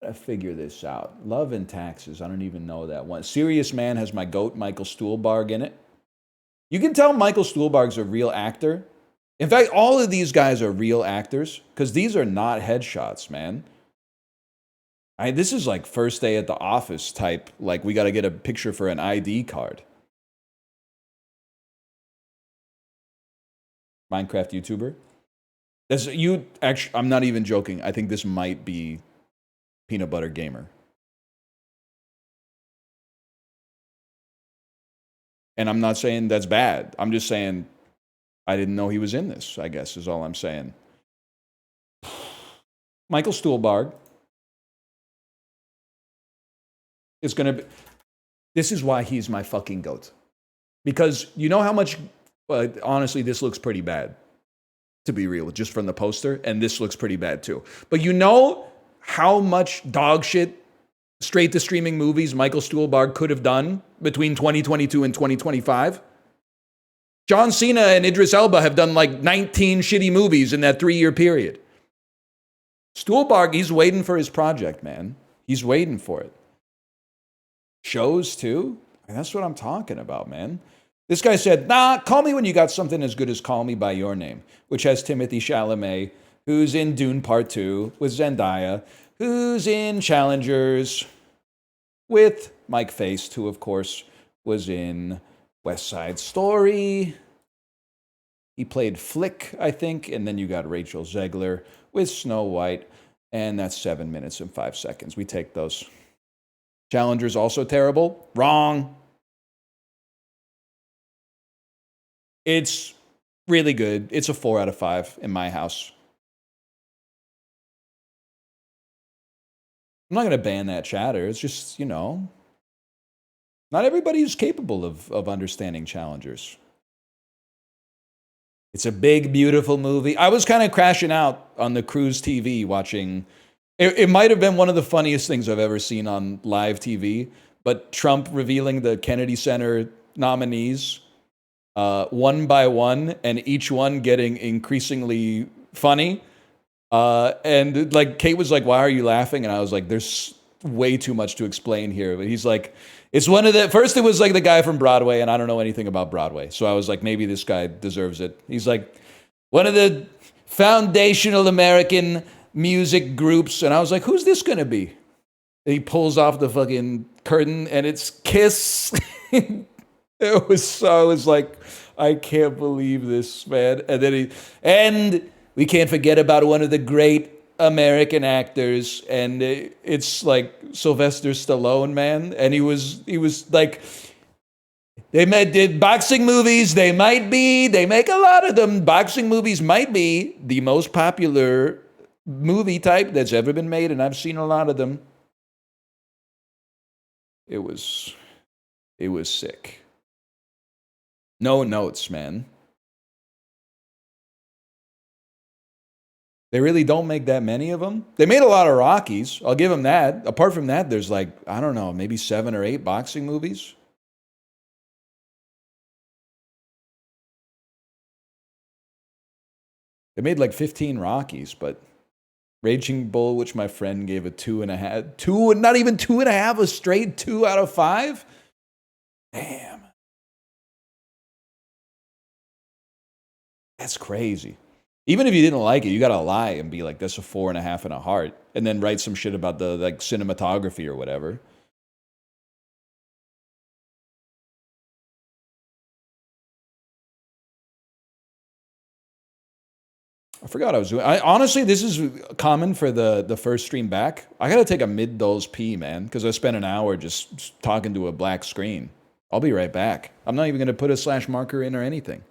I figure this out. Love and Taxes. I don't even know that one. Serious Man has my goat, Michael Stuhlbarg, in it. You can tell Michael Stuhlbarg's a real actor. In fact, all of these guys are real actors because these are not headshots, man. This is like first day at the office type. Like, we got to get a picture for an ID card. Minecraft YouTuber. Actually, I'm not even joking. I think this might be Peanut Butter Gamer. And I'm not saying that's bad. I'm just saying I didn't know he was in this, I guess, is all I'm saying. Michael Stuhlbarg is going to be. This is why he's my fucking goat. Because you know how much. Honestly, this looks pretty bad, to be real, just from the poster. And this looks pretty bad too. But you know how much dog shit straight to streaming movies Michael Stuhlbarg could have done between 2022 and 2025? John Cena and Idris Elba have done like 19 shitty movies in that 3-year period. Stuhlbarg, he's waiting for his project, man. He's waiting for it. Shows too? That's what I'm talking about, man. This guy said, nah, call me when you got something as good as Call Me By Your Name, which has Timothée Chalamet, who's in Dune Part 2 with Zendaya, who's in Challengers with Mike Faist, who, of course, was in West Side Story. He played Flick, I think, and then you got Rachel Zegler with Snow White, and that's 7 minutes and 5 seconds. We take those. Challengers also terrible? Wrong. It's really good. It's a 4 out of 5 in my house. I'm not going to ban that chatter. It's just, not everybody is capable of understanding Challengers. It's a big, beautiful movie. I was kind of crashing out on the Cruise TV watching. It might have been one of the funniest things I've ever seen on live TV, but Trump revealing the Kennedy Center nominees one by one, and each one getting increasingly funny. And like Kate was like, "Why are you laughing?" And I was like, "There's way too much to explain here." But he's like, "It's one of the first." It was like the guy from Broadway, and I don't know anything about Broadway, so I was like, maybe this guy deserves it. He's like, one of the foundational American music groups, and I was like, "Who's this gonna be?" And he pulls off the fucking curtain, and it's Kiss. It was so. I was like, I can't believe this, man. And we can't forget about one of the great American actors, and it's like Sylvester Stallone, man. And he was like, did boxing movies. They make a lot of them. Boxing movies might be the most popular movie type that's ever been made, and I've seen a lot of them. It was sick. No notes, man. They really don't make that many of them. They made a lot of Rockies. I'll give them that. Apart from that, there's like, I don't know, maybe 7 or 8 boxing movies. They made like 15 Rockies, but Raging Bull, which my friend gave a 2.5, not even 2.5, a straight 2 out of 5. Damn. That's crazy. Even if you didn't like it, you gotta lie and be like, that's a 4.5 and a heart, and then write some shit about the like cinematography or whatever. I forgot I was doing. Honestly, this is common for the first stream back. I gotta take a mid-dose pee, man, because I spent an hour just talking to a black screen. I'll be right back. I'm not even gonna put a slash marker in or anything.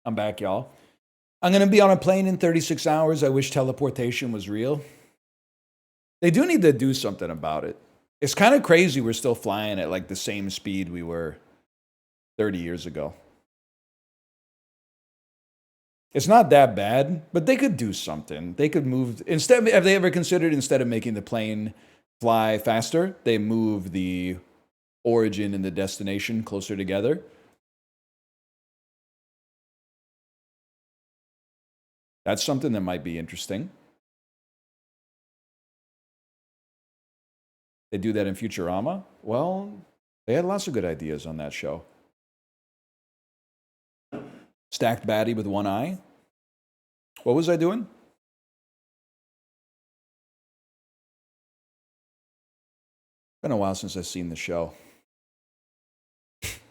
I'm back, y'all. I'm going to be on a plane in 36 hours. I wish teleportation was real. They do need to do something about it. It's kind of crazy we're still flying at like the same speed we were 30 years ago. It's not that bad, but they could do something. They could move instead. Have they ever considered instead of making the plane fly faster, they move the origin and the destination closer together? That's something that might be interesting. They do that in Futurama. Well, they had lots of good ideas on that show. Stacked baddie with one eye. What was I doing? Been a while since I've seen the show.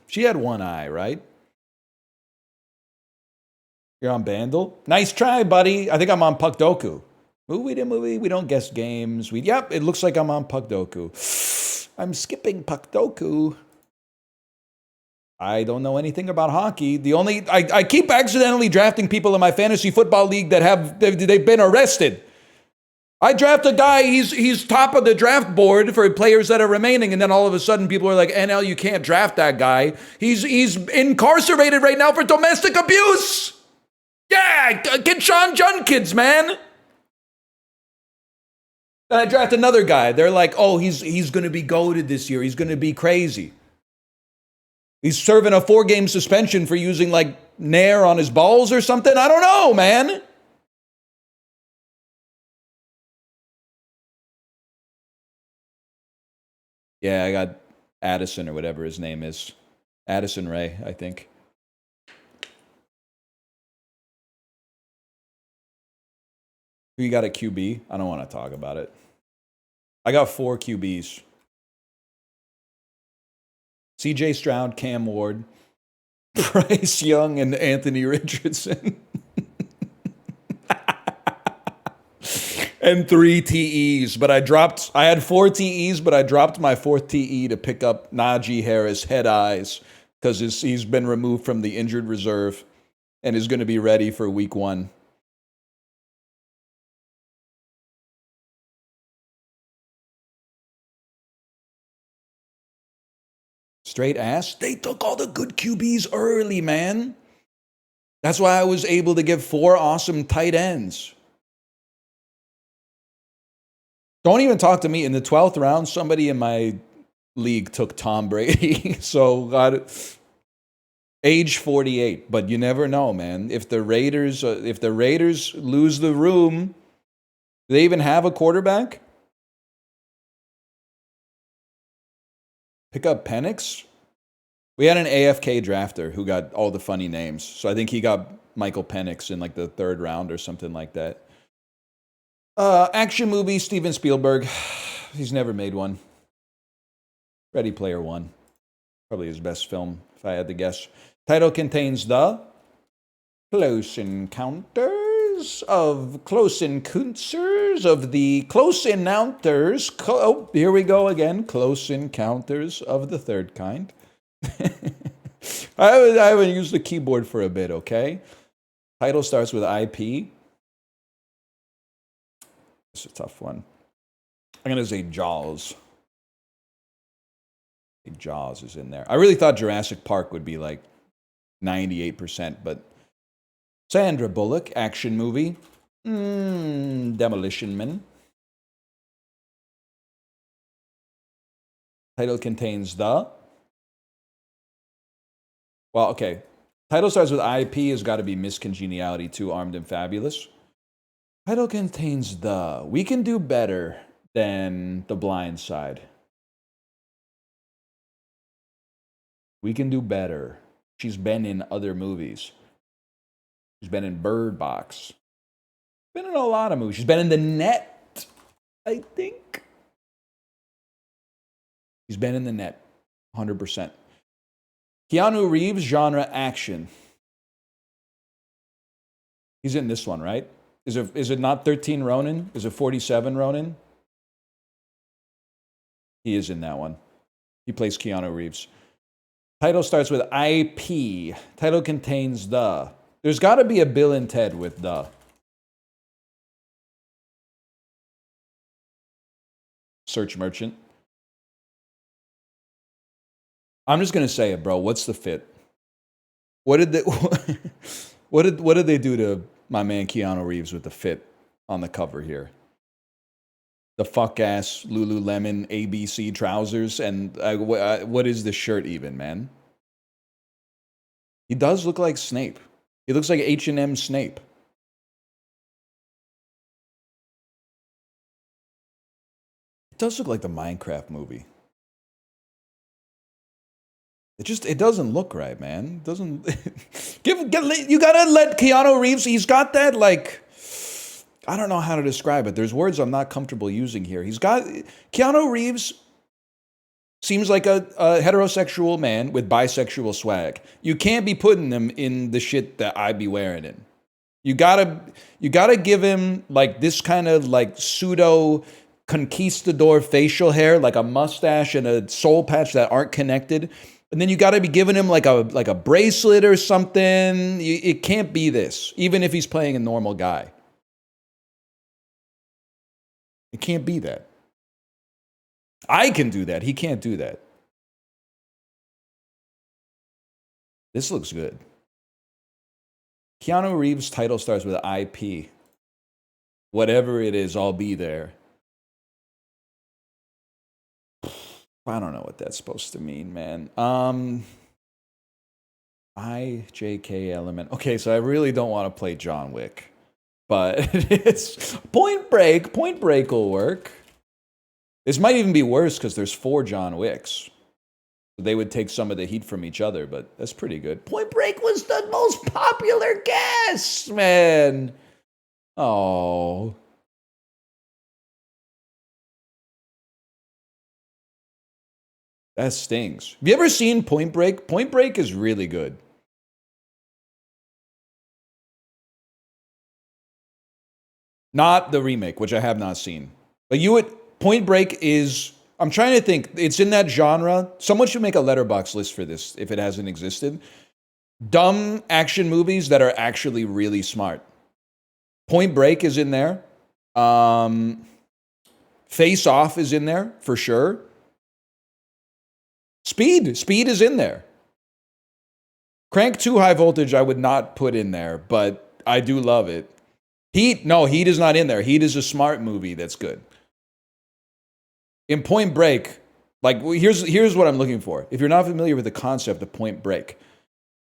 She had one eye, right? You're on Bandle? Nice try, buddy. I think I'm on Puckdoku. Movie to movie, we don't guess games. Yep, it looks like I'm on Puckdoku. I'm skipping Puckdoku. I don't know anything about hockey. I keep accidentally drafting people in my fantasy football league that they've been arrested. I draft a guy, he's top of the draft board for players that are remaining, and then all of a sudden people are like, NL, you can't draft that guy. He's incarcerated right now for domestic abuse. Yeah, get Sean Junkins, man. And I draft another guy. They're like, oh, he's going to be goated this year. He's going to be crazy. He's serving a 4-game suspension for using like Nair on his balls or something. I don't know, man. Yeah, I got Addison or whatever his name is. Addison Ray, I think. Who you got at QB? I don't want to talk about it. I got 4 QBs. CJ Stroud, Cam Ward, Bryce Young, and Anthony Richardson. And 3 TEs, but I had 4 TEs, but I dropped my 4th TE to pick up Najee Harris head eyes because he's been removed from the injured reserve and is going to be ready for week 1. Straight ass. They took all the good QBs early, man. That's why I was able to get 4 awesome tight ends. Don't even talk to me. In the 12th round, somebody in my league took Tom Brady. So age 48, but you never know, man. If the Raiders lose the room, do they even have a quarterback? Pick up Penix? We had an AFK drafter who got all the funny names. So I think he got Michael Penix in like the 3rd round or something like that. Action movie, Steven Spielberg. He's never made one. Ready Player One. Probably his best film, if I had to guess. Title contains the Close Encounters of the Close Encounters. Oh, here we go again. Close Encounters of the Third Kind. I haven't used the keyboard for a bit, okay? Title starts with IP. It's a tough one. I'm going to say Jaws. I think Jaws is in there. I really thought Jurassic Park would be like 98%, but Sandra Bullock, action movie. Demolition Man. Title contains the... Well, okay. Title starts with IP, has got to be Miss Congeniality 2, Armed and Fabulous. Title contains the... We can do better than The Blind Side. We can do better. She's been in other movies. She's been in Bird Box. Been in a lot of movies. She's been in The Net, I think. She's been in The Net, 100%. Keanu Reeves, genre action. He's in this one, right? Is it not 13 Ronin? Is it 47 Ronin? He is in that one. He plays Keanu Reeves. Title starts with IP. Title contains the... There's got to be a Bill and Ted with the search merchant. I'm just gonna say it, bro. What's the fit? What did they what did they do to my man Keanu Reeves with the fit on the cover here? The fuck ass Lululemon ABC trousers, and what is the shirt even, man? He does look like Snape. He looks like H&M Snape. It does look like the Minecraft movie. It doesn't look right, man. It doesn't you gotta let Keanu Reeves. He's got that, like, I don't know how to describe it. There's words I'm not comfortable using here. Keanu Reeves seems like a heterosexual man with bisexual swag. You can't be putting him in the shit that I be wearing in. You gotta give him like this kind of like pseudo conquistador facial hair, like a mustache and a soul patch that aren't connected. And then you got to be giving him like a bracelet or something. It can't be this, even if he's playing a normal guy. It can't be that. I can do that. He can't do that. This looks good. Keanu Reeves' title starts with IP. Whatever it is, I'll be there. I don't know what that's supposed to mean, man. IJK element. Okay, so I really don't want to play John Wick, but it's Point Break. Point Break will work. This might even be worse because there's 4 John Wicks. They would take some of the heat from each other, but that's pretty good. Point Break was the most popular guess, man. Oh. That stings. Have you ever seen Point Break? Point Break is really good. Not the remake, which I have not seen. But Point Break is, I'm trying to think, it's in that genre. Someone should make a letterbox list for this if it hasn't existed. Dumb action movies that are actually really smart. Point Break is in there. Face Off is in there for sure. Speed is in there. Crank 2 High Voltage I would not put in there, but I do love it. Heat is not in there. Heat is a smart movie that's good. In Point Break, like, here's what I'm looking for. If you're not familiar with the concept of Point Break,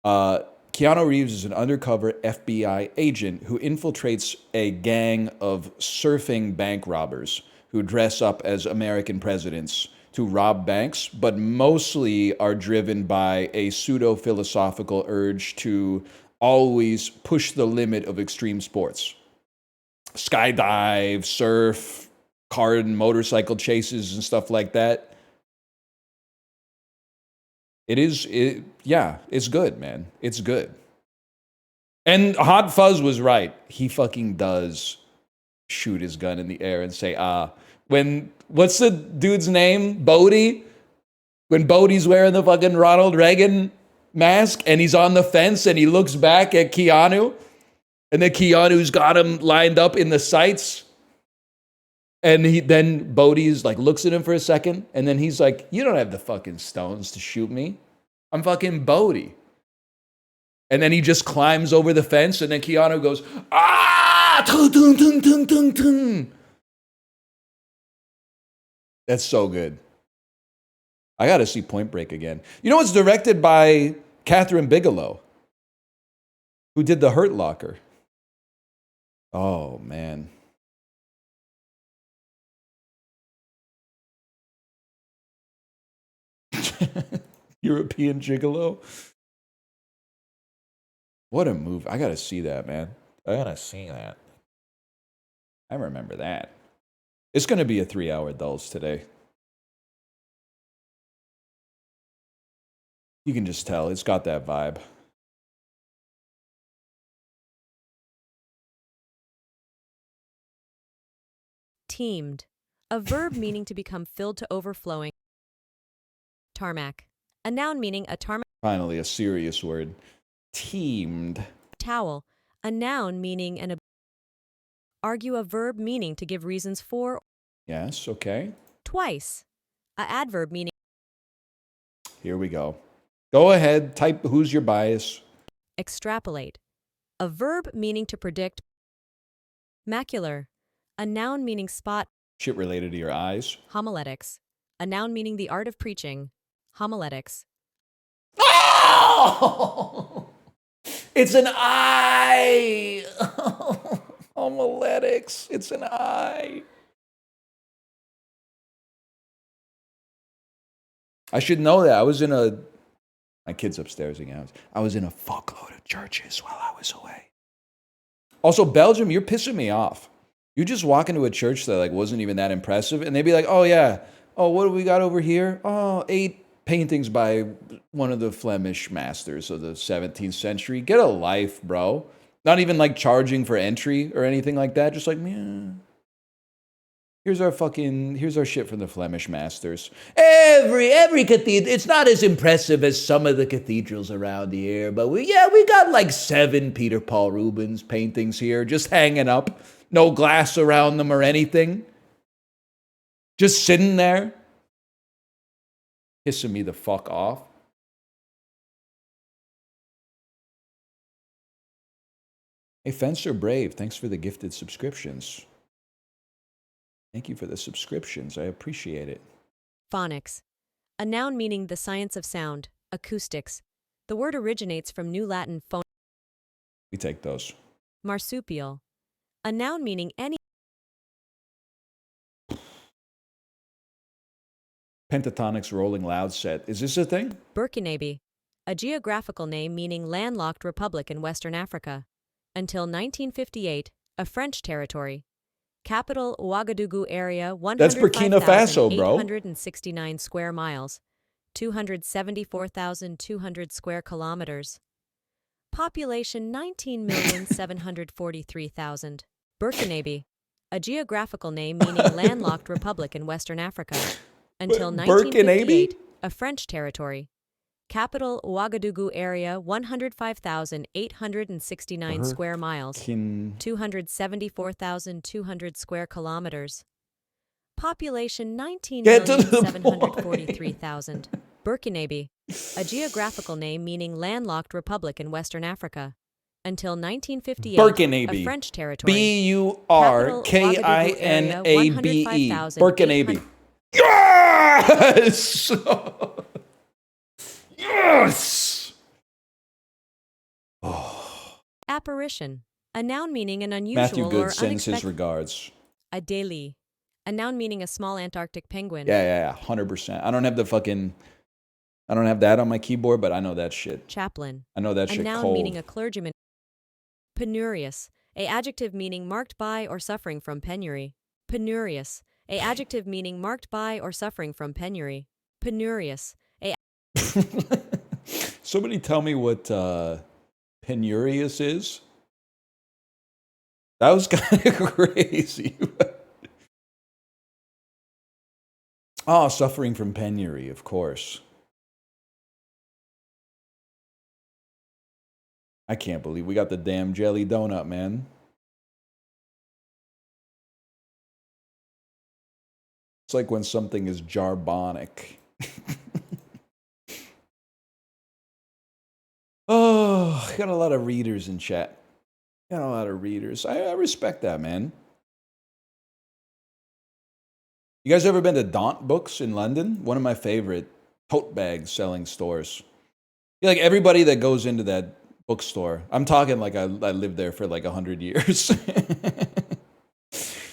Keanu Reeves is an undercover FBI agent who infiltrates a gang of surfing bank robbers who dress up as American presidents to rob banks, but mostly are driven by a pseudo-philosophical urge to always push the limit of extreme sports. Skydive, surf, car and motorcycle chases and stuff like that. It's good, man. It's good. And Hot Fuzz was right. He fucking does shoot his gun in the air and say, what's the dude's name? Bodie? When Bodie's wearing the fucking Ronald Reagan mask and he's on the fence and he looks back at Keanu and then Keanu's got him lined up in the sights. And then Bodie's like looks at him for a second and then he's like, you don't have the fucking stones to shoot me. I'm fucking Bodie. And then he just climbs over the fence and then Keanu goes, ah! Tung, tung, tung, tung, tung, tung. That's so good. I got to see Point Break again. You know, it's directed by Catherine Bigelow, who did The Hurt Locker. Oh, man. European Gigolo. What a move. I got to see that, man. I got to see that. I remember that. It's going to be a 3-hour dulls today. You can just tell. It's got that vibe. Teamed. A verb meaning to become filled to overflowing. Tarmac. A noun meaning a tarmac. Finally, a serious word. Teamed. towel, a noun meaning argue a verb meaning to give reasons for. Yes, okay. Twice, a adverb meaning Here we go. Go ahead, type who's your bias. extrapolate, a verb meaning to predict. Macular, a noun meaning spot. Shit related to your eyes. Homiletics, a noun meaning the art of preaching. Homiletics. Oh! It's an I. Homiletics. It's an I. I should know that. My kid's upstairs again. I was in a fuckload of churches while I was away. Also, Belgium, you're pissing me off. You just walk into a church that like wasn't even that impressive, and they'd be like, "Oh yeah, oh what do we got over here? Oh, 8 paintings by one of the Flemish masters of the 17th century. Get a life, bro. Not even like charging for entry or anything like that. Just like, yeah. Here's our shit from the Flemish masters. Every cathedral, it's not as impressive as some of the cathedrals around here, but we got like 7 Peter Paul Rubens paintings here, just hanging up. No glass around them or anything. Just sitting there. Pissing me the fuck off. Hey, Fencer Brave, thanks for the gifted subscriptions. Thank you for the subscriptions. I appreciate it. Phonics, a noun meaning the science of sound. Acoustics. The word originates from New Latin phon. We take those. Marsupial, a noun meaning any. Pentatonic's Rolling Loud set. Is this a thing? Burkinabe, a geographical name meaning landlocked republic in Western Africa. Until 1958, a French territory. Capital Ouagadougou area, That's Burkina Faso, bro. 105,869 square miles, 274,200 square kilometers. Population 19,743,000. Burkinabe, a geographical name meaning landlocked republic in Western Africa. Until 1958, a French territory. Capital Ouagadougou area, 105,869 square miles, 274,200 square kilometers. Population 19,743,000. Burkinabe, a geographical name meaning landlocked republic in Western Africa. Until 1958, Burkinabe. a French territory. Burkinabe. Burkinabe. Yes! Yes! Oh. Apparition, a noun meaning an unusual Matthew or Good sends his unexpected. regards. Adelie, a noun meaning a small Antarctic penguin. Yeah, 100%. I don't have that on my keyboard, but I know that shit. Chaplain, I know that a shit noun cold. meaning a clergyman. Penurious, a adjective meaning marked by or suffering from penury. Penurious, a adjective meaning marked by or suffering from penury. Penurious, a Somebody tell me what penurious is. That was kind of crazy. Oh, suffering from penury, of course. I can't believe we got the damn jelly donut, man. It's like when something is jarbonic. Oh, got a lot of readers in chat. Got a lot of readers. I respect that, man. You guys ever been to Daunt Books in London? One of my favorite tote bag selling stores. Like everybody that goes into that bookstore, I'm talking like I lived there for like 100 years.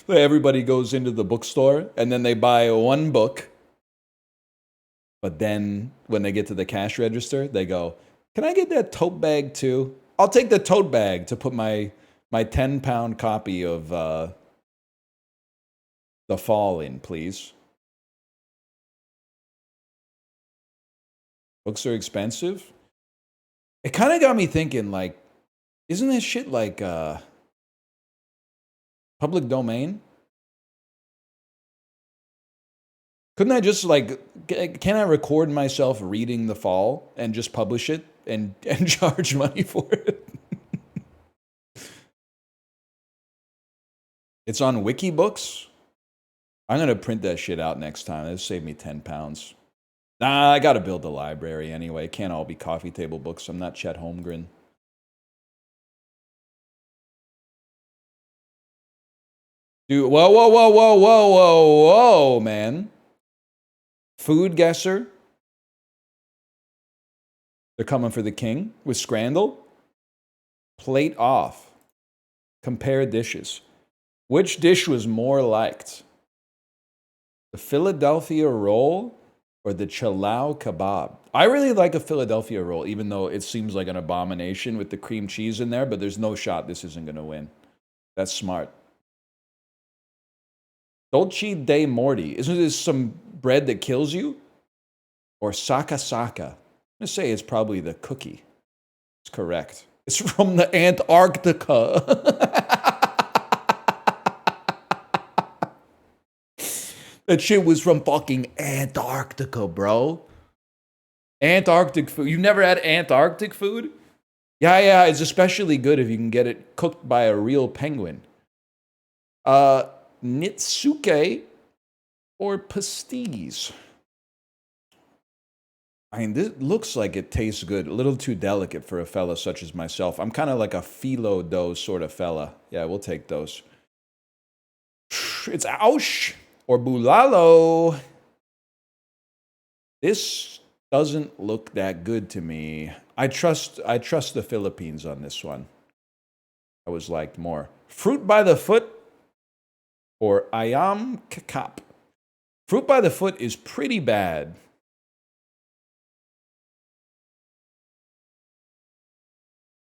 Everybody goes into the bookstore and then they buy one book. But then when they get to the cash register, they go, "Can I get that tote bag too? I'll take the tote bag to put my 10-pound copy of The Fall in, please." Books are expensive. It kind of got me thinking, like, isn't this shit like public domain? Couldn't I just like, can I record myself reading The Fall and just publish it and charge money for it? It's on Wikibooks. I'm going to print that shit out next time. It'll save me 10 pounds. Nah, I got to build a library anyway. It can't all be coffee table books. I'm not Chet Holmgren. Dude, whoa, man. Food guesser. They're coming for the king with Scrandle. Plate off. Compare dishes. Which dish was more liked? The Philadelphia roll or the Chalao kebab? I really like a Philadelphia roll, even though it seems like an abomination with the cream cheese in there, but there's no shot this isn't going to win. That's smart. Dolce de Morti. Isn't this some bread that kills you? Or Saka Saka? I'm going to say it's probably the cookie. It's correct. It's from the Antarctica. That shit was from fucking Antarctica, bro. Antarctic food. You've never had Antarctic food? Yeah, it's especially good if you can get it cooked by a real penguin. Nitsuke or pasties? I mean, this looks like it tastes good. A little too delicate for a fella such as myself. I'm kind of like a phyllo dough sort of fella. Yeah, we'll take those. It's Ausch or Bulalo. This doesn't look that good to me. I trust the Philippines on this one. I was liked more. Fruit by the foot or ayam kakap. Fruit by the foot is pretty bad.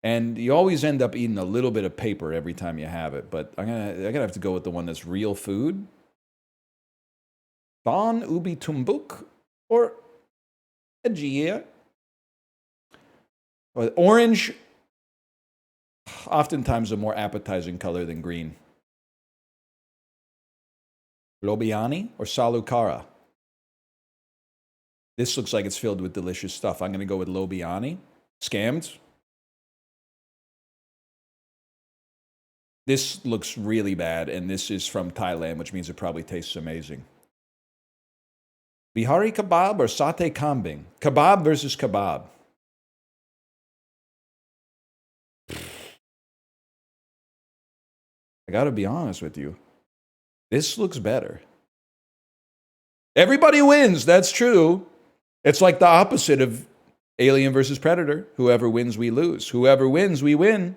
And you always end up eating a little bit of paper every time you have it. But I'm gonna have to go with the one that's real food. Don ubi tumbuk or Aegea. Orange, oftentimes a more appetizing color than green. Lobiani or Salukara? This looks like it's filled with delicious stuff. I'm going to go with Lobiani. Scammed. This looks really bad, and this is from Thailand, which means it probably tastes amazing. Bihari kebab or satay kambing? Kebab versus kebab. I gotta be honest with you. This looks better. Everybody wins, that's true. It's like the opposite of Alien versus Predator. Whoever wins, we lose. Whoever wins, we win.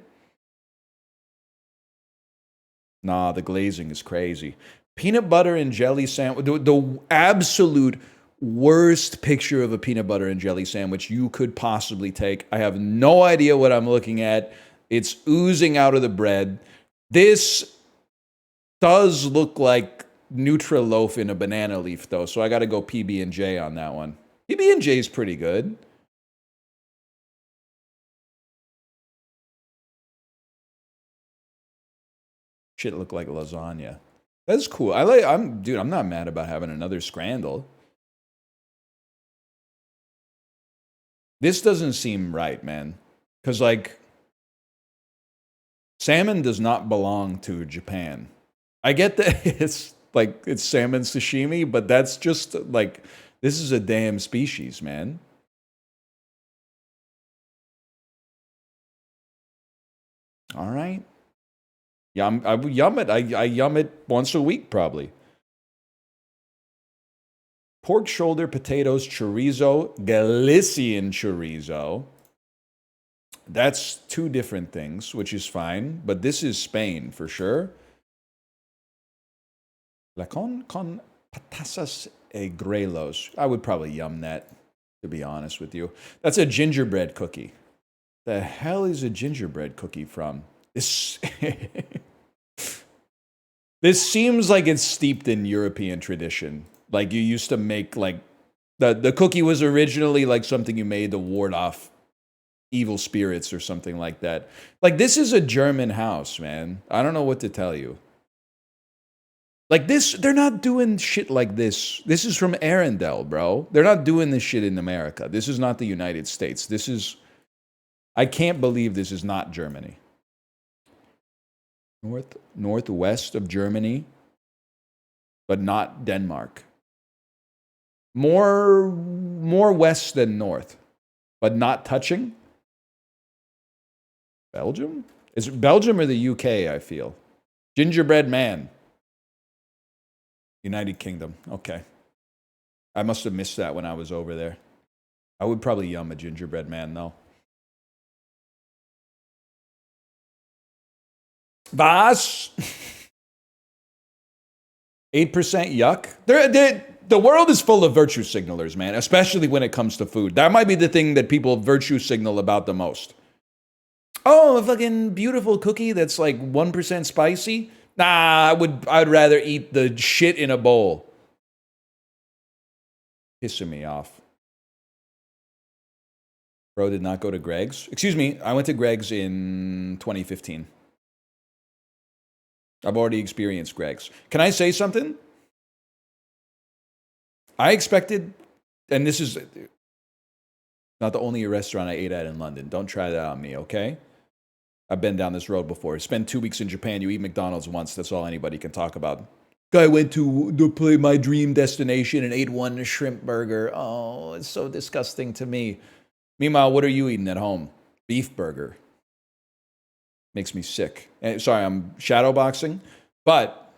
Nah, the glazing is crazy. Peanut butter and jelly sandwich. The absolute worst picture of a peanut butter and jelly sandwich you could possibly take. I have no idea what I'm looking at. It's oozing out of the bread. This does look like Nutriloaf in a banana leaf, though, so I got to go PB&J on that one. PB&J is pretty good. Shit look like lasagna. That's cool. I'm not mad about having another Scrandle. This doesn't seem right, man. Because, like, salmon does not belong to Japan. I get that it's salmon sashimi, but that's just, like, this is a damn species, man. All right. I yum it. I yum it once a week, probably. Pork shoulder, potatoes, chorizo, Galician chorizo. That's two different things, which is fine. But this is Spain, for sure. Lacon con patasas e grelos. I would probably yum that, to be honest with you. That's a gingerbread cookie. The hell is a gingerbread cookie from? This this seems like it's steeped in European tradition. Like you used to make like the cookie was originally like something you made to ward off evil spirits or something like that. Like this is a German house, man. I don't know what to tell you. Like this, they're not doing shit like this. This is from Arendelle, bro. They're not doing this shit in America. This is not the United States. This is, I can't believe this is not Germany. Northwest of Germany, but not Denmark. More west than north, but not touching. Belgium? Is it Belgium or the UK, I feel? Gingerbread man. United Kingdom. Okay. I must have missed that when I was over there. I would probably yum a gingerbread man, though. Was? 8% yuck? The world is full of virtue signalers, man, especially when it comes to food. That might be the thing that people virtue signal about the most. Oh, a fucking beautiful cookie that's like 1% spicy? Nah, I'd rather eat the shit in a bowl. Pissing me off. Bro did not go to Greg's. Excuse me, I went to Greg's in 2015. I've already experienced Greg's. Can I say something? I expected, and this is not the only restaurant I ate at in London. Don't try that on me, okay? I've been down this road before. Spend 2 weeks in Japan, you eat McDonald's once. That's all anybody can talk about. Guy went to my dream destination and ate one shrimp burger. Oh, it's so disgusting to me. Meanwhile, what are you eating at home? Beef burger. Makes me sick. Sorry, I'm shadowboxing, but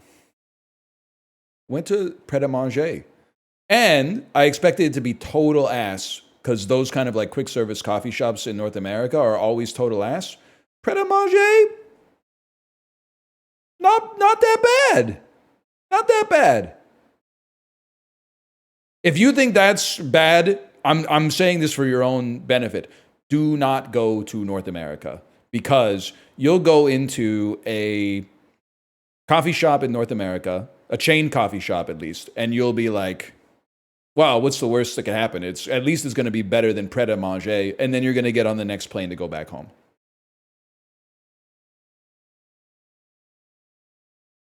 went to Pret a Manger. And I expected it to be total ass because those kind of like quick service coffee shops in North America are always total ass. Pret a Manger, not that bad. Not that bad. If you think that's bad, I'm saying this for your own benefit. Do not go to North America because you'll go into a coffee shop in North America, a chain coffee shop at least, and you'll be like, wow, what's the worst that can happen? At least it's going to be better than Pret a Manger, and then you're going to get on the next plane to go back home.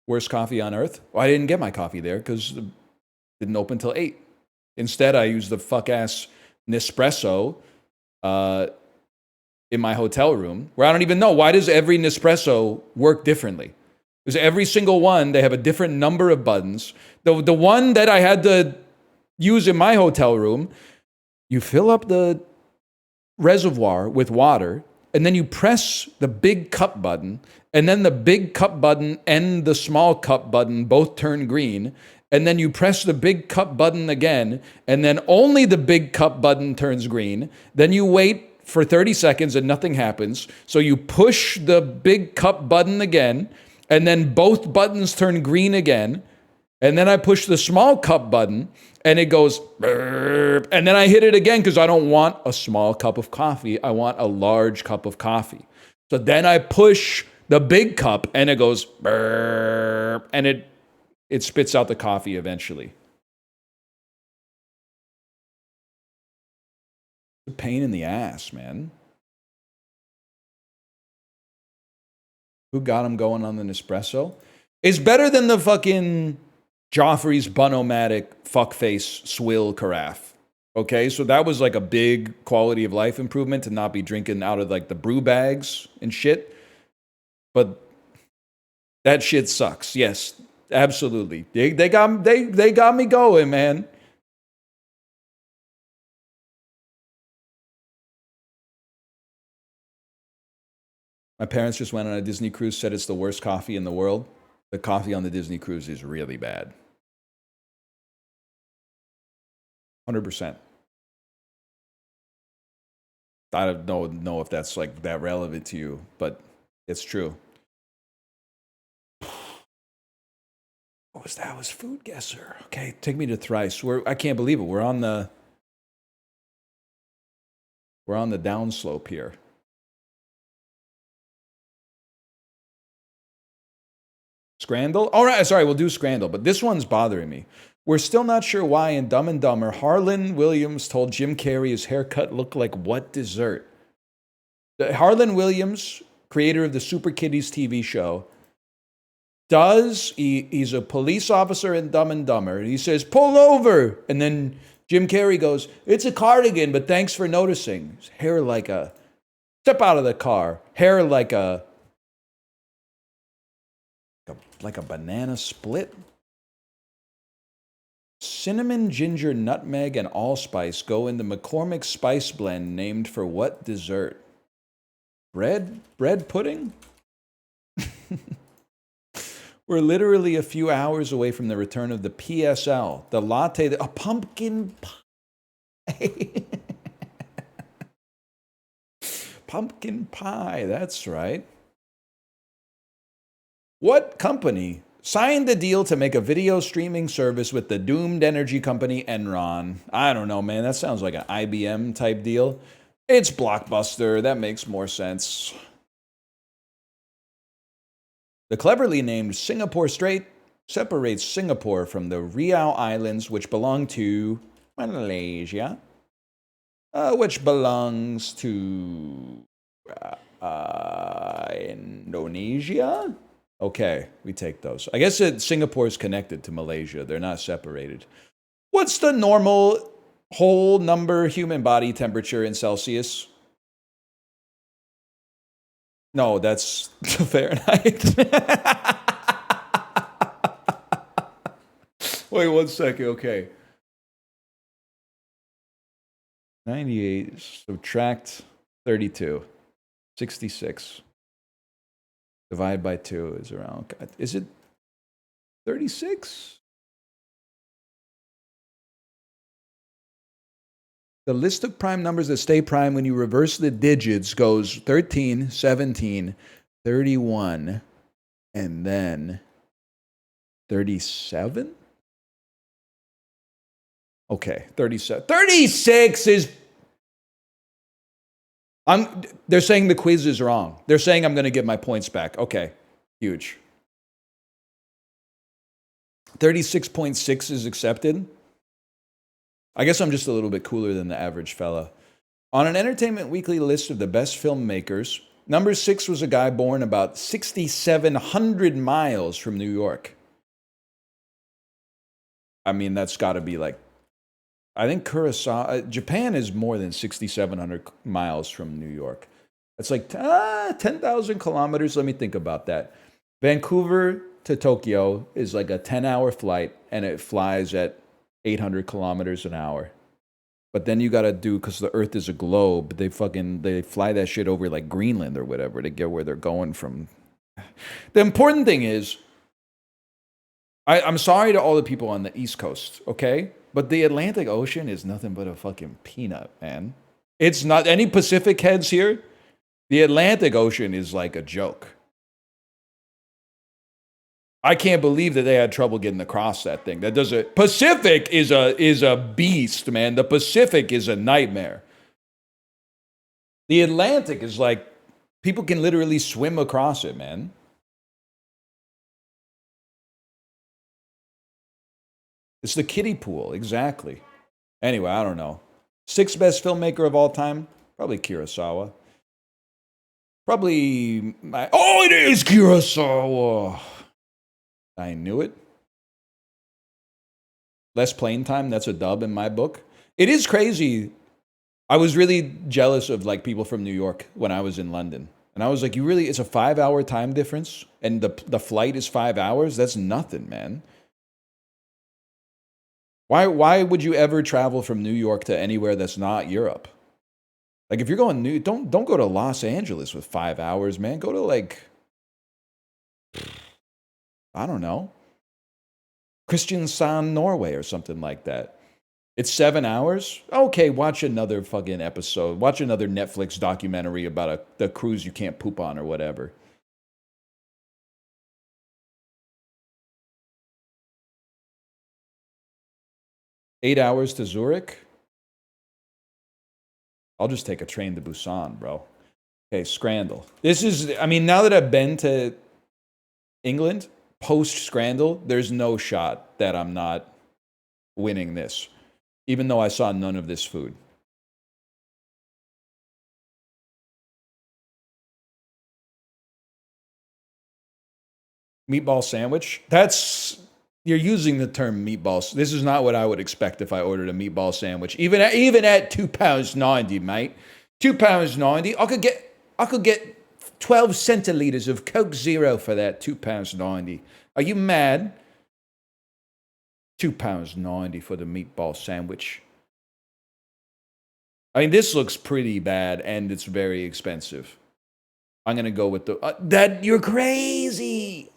Worst coffee on earth? Well, I didn't get my coffee there because it didn't open till 8. Instead, I used the fuck-ass Nespresso in my hotel room, where I don't even know, why does every Nespresso work differently? Because every single one, they have a different number of buttons. The one that I had to use in my hotel room, you fill up the reservoir with water, and then you press the big cup button, and then the big cup button and the small cup button both turn green, and then you press the big cup button again, and then only the big cup button turns green. Then you wait for 30 seconds and nothing happens. So you push the big cup button again, and then both buttons turn green again. And then I push the small cup button, and it goes, burp. And then I hit it again because I don't want a small cup of coffee. I want a large cup of coffee. So then I push the big cup, and it goes, burp. And it spits out the coffee eventually. It's a pain in the ass, man. Who got him going on the Nespresso? It's better than the fucking Joffrey's Bunomatic fuckface swill carafe. Okay, so that was like a big quality of life improvement to not be drinking out of like the brew bags and shit. But that shit sucks. Yes, absolutely. They got me going, man. My parents just went on a Disney cruise, said it's the worst coffee in the world. The coffee on the Disney cruise is really bad. 100%. I don't know if that's like that relevant to you, but it's true. What was that? It was Food Guesser. Okay, take me to Thrice. I can't believe it. We're on the downslope here. Scrandle? All right, sorry, we'll do Scrandle, but this one's bothering me. We're still not sure why in Dumb and Dumber, Harlan Williams told Jim Carrey his haircut looked like what dessert? Harlan Williams, creator of the Super Kiddies TV show, he's a police officer in Dumb and Dumber, and he says, pull over! And then Jim Carrey goes, it's a cardigan, but thanks for noticing. His hair like a, step out of the car, hair like a like a banana split. Cinnamon, ginger, nutmeg, and allspice go in the McCormick spice blend named for what dessert? Bread pudding? We're literally a few hours away from the return of the PSL, the latte, a pumpkin pie. Pumpkin pie, that's right. What company signed the deal to make a video streaming service with the doomed energy company Enron? I don't know, man. That sounds like an IBM type deal. It's Blockbuster. That makes more sense. The cleverly named Singapore Strait separates Singapore from the Riau Islands, which belong to Malaysia, which belongs to Indonesia. Okay, we take those. I guess Singapore is connected to Malaysia. They're not separated. What's the normal whole number human body temperature in Celsius? No, that's Fahrenheit. Wait 1 second. Okay. 98, subtract 32. 66. Divide by 2 is around, is it 36? The list of prime numbers that stay prime when you reverse the digits goes 13, 17, 31, and then 37? Okay, 37. 36 is... They're saying the quiz is wrong. They're saying I'm going to get my points back. Okay, huge. 36.6 is accepted. I guess I'm just a little bit cooler than the average fella. On an Entertainment Weekly list of the best filmmakers, number 6 was a guy born about 6,700 miles from New York. I mean, that's got to be like, I think Kurosawa, Japan is more than 6,700 miles from New York. It's like 10,000 kilometers. Let me think about that. Vancouver to Tokyo is like a 10-hour flight, and it flies at 800 kilometers an hour. But then you got to do, because the Earth is a globe, they fly that shit over like Greenland or whatever to get where they're going from. The important thing is, I'm sorry to all the people on the East Coast, okay? But the Atlantic Ocean is nothing but a fucking peanut, man. It's not, any Pacific heads here? The Atlantic Ocean is like a joke. I can't believe that they had trouble getting across that thing. Pacific is a beast, man. The Pacific is a nightmare. The Atlantic is like, people can literally swim across it, man. It's the kiddie pool, exactly. Anyway, I don't know. 6th best filmmaker of all time? Probably Kurosawa. It is Kurosawa! I knew it. Less plane time, that's a dub in my book. It is crazy. I was really jealous of like people from New York when I was in London. And I was like, it's a 5-hour time difference? And the flight is 5 hours? That's nothing, man. Why would you ever travel from New York to anywhere that's not Europe? Like if you're going don't go to Los Angeles with 5 hours, man. Go to like, I don't know, Kristiansand, Norway or something like that. It's 7 hours? Okay, watch another fucking episode. Watch another Netflix documentary about the cruise you can't poop on or whatever. Eight hours to Zurich? I'll just take a train to Busan, bro. Okay, Scrandle. Now that I've been to England, post-Scrandle, there's no shot that I'm not winning this, even though I saw none of this food. Meatball sandwich? You're using the term meatballs. This is not what I would expect if I ordered a meatball sandwich. Even at £2.90, mate. £2.90. I could get 12 centiliters of Coke Zero for that. £2.90. Are you mad? £2.90 for the meatball sandwich. I mean, this looks pretty bad, and it's very expensive. I'm gonna go with the that. You're crazy.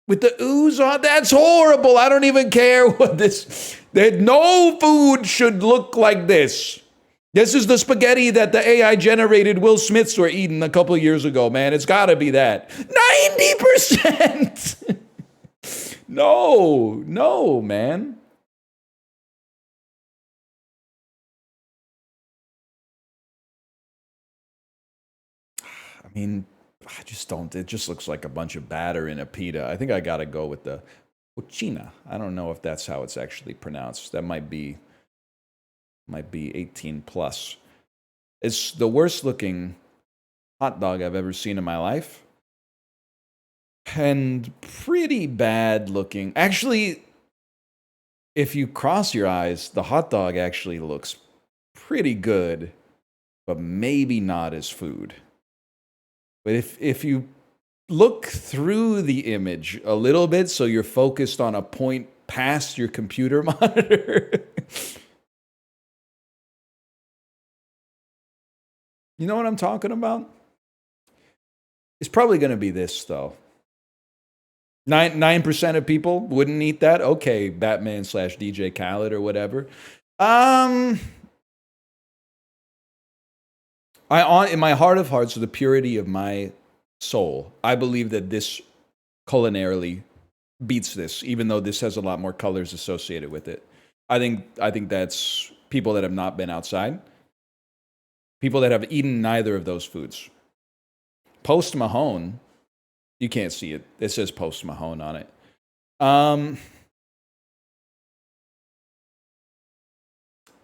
With the ooze on, that's horrible. I don't even care what this. That no food should look like this. This is the spaghetti that the AI generated Will Smiths were eating a couple of years ago, man. It's got to be that. 90%. No, man. I mean, I just don't. It just looks like a bunch of batter in a pita. I think I got to go with the cucina. I don't know if that's how it's actually pronounced. That might be 18 plus. It's the worst looking hot dog I've ever seen in my life. And pretty bad looking. Actually, if you cross your eyes, the hot dog actually looks pretty good, but maybe not as food. But if you look through the image a little bit so you're focused on a point past your computer monitor. You know what I'm talking about? It's probably going to be this, though. 9% of people wouldn't eat that. Okay, Batman / DJ Khaled or whatever. In my heart of hearts, the purity of my soul, I believe that this culinarily beats this, even though this has a lot more colors associated with it. I think that's people that have not been outside, people that have eaten neither of those foods. Post Mahone, you can't see it. It says Post Mahone on it.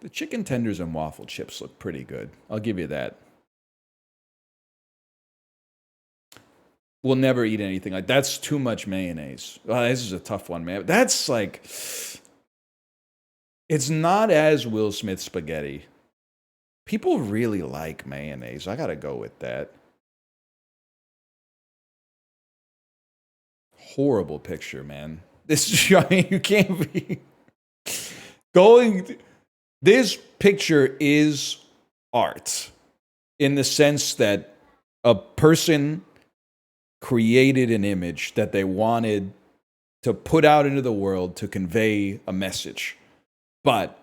The chicken tenders and waffle chips look pretty good. I'll give you that. We'll never eat anything like that's too much mayonnaise. Oh, this is a tough one, man. That's like, it's not as Will Smith spaghetti. People really like mayonnaise. I gotta go with that. Horrible picture, man. This, I mean, you can't be going. This picture is art in the sense that a person created an image that they wanted to put out into the world to convey a message. But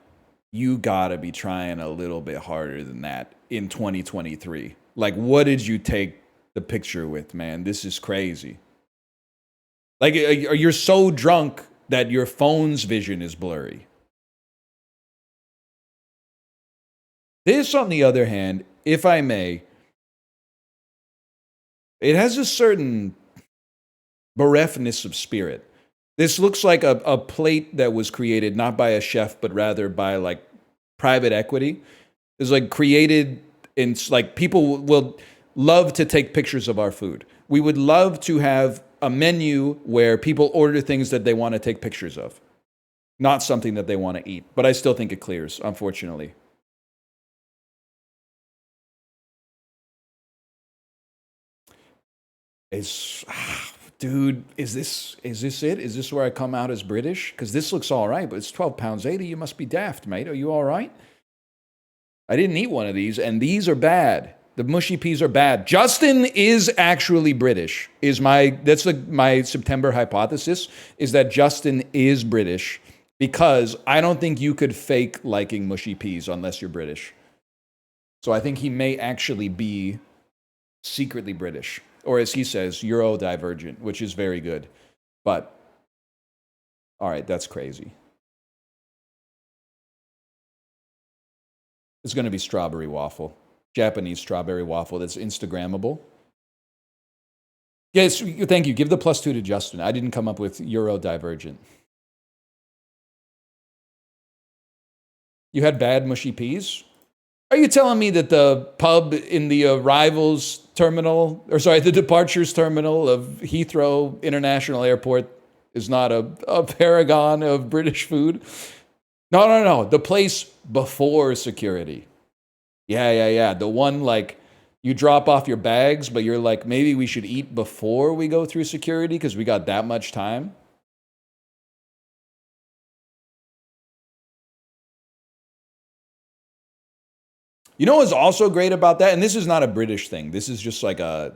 you gotta be trying a little bit harder than that in 2023. Like, what did you take the picture with, man? This is crazy. Like, you're so drunk that your phone's vision is blurry. This, on the other hand, if I may, it has a certain bereftness of spirit. This looks like a plate that was created not by a chef, but rather by like private equity. It's like created in like people will love to take pictures of our food. We would love to have a menu where people order things that they want to take pictures of, not something that they want to eat. But I still think it clears, unfortunately. Dude, is this it? Is this where I come out as British? Because this looks all right, but it's £12.80. You must be daft, mate. Are you all right? I didn't eat one of these, and these are bad. The mushy peas are bad. Justin is actually British. That's my September hypothesis, is that Justin is British, because I don't think you could fake liking mushy peas unless you're British. So I think he may actually be secretly British. Or as he says, Euro-divergent, which is very good. But, all right, that's crazy. It's going to be strawberry waffle. Japanese strawberry waffle that's Instagrammable. Yes, thank you. Give the +2 to Justin. I didn't come up with Euro-divergent. You had bad mushy peas? Are you telling me that the pub in the arrivals terminal, the departures terminal of Heathrow International Airport is not a paragon of British food? No. The place before security. Yeah. The one like You drop off your bags, but you're like, maybe we should eat before we go through security because we got that much time. You know what's also great about that? And this is not a British thing. This is just like I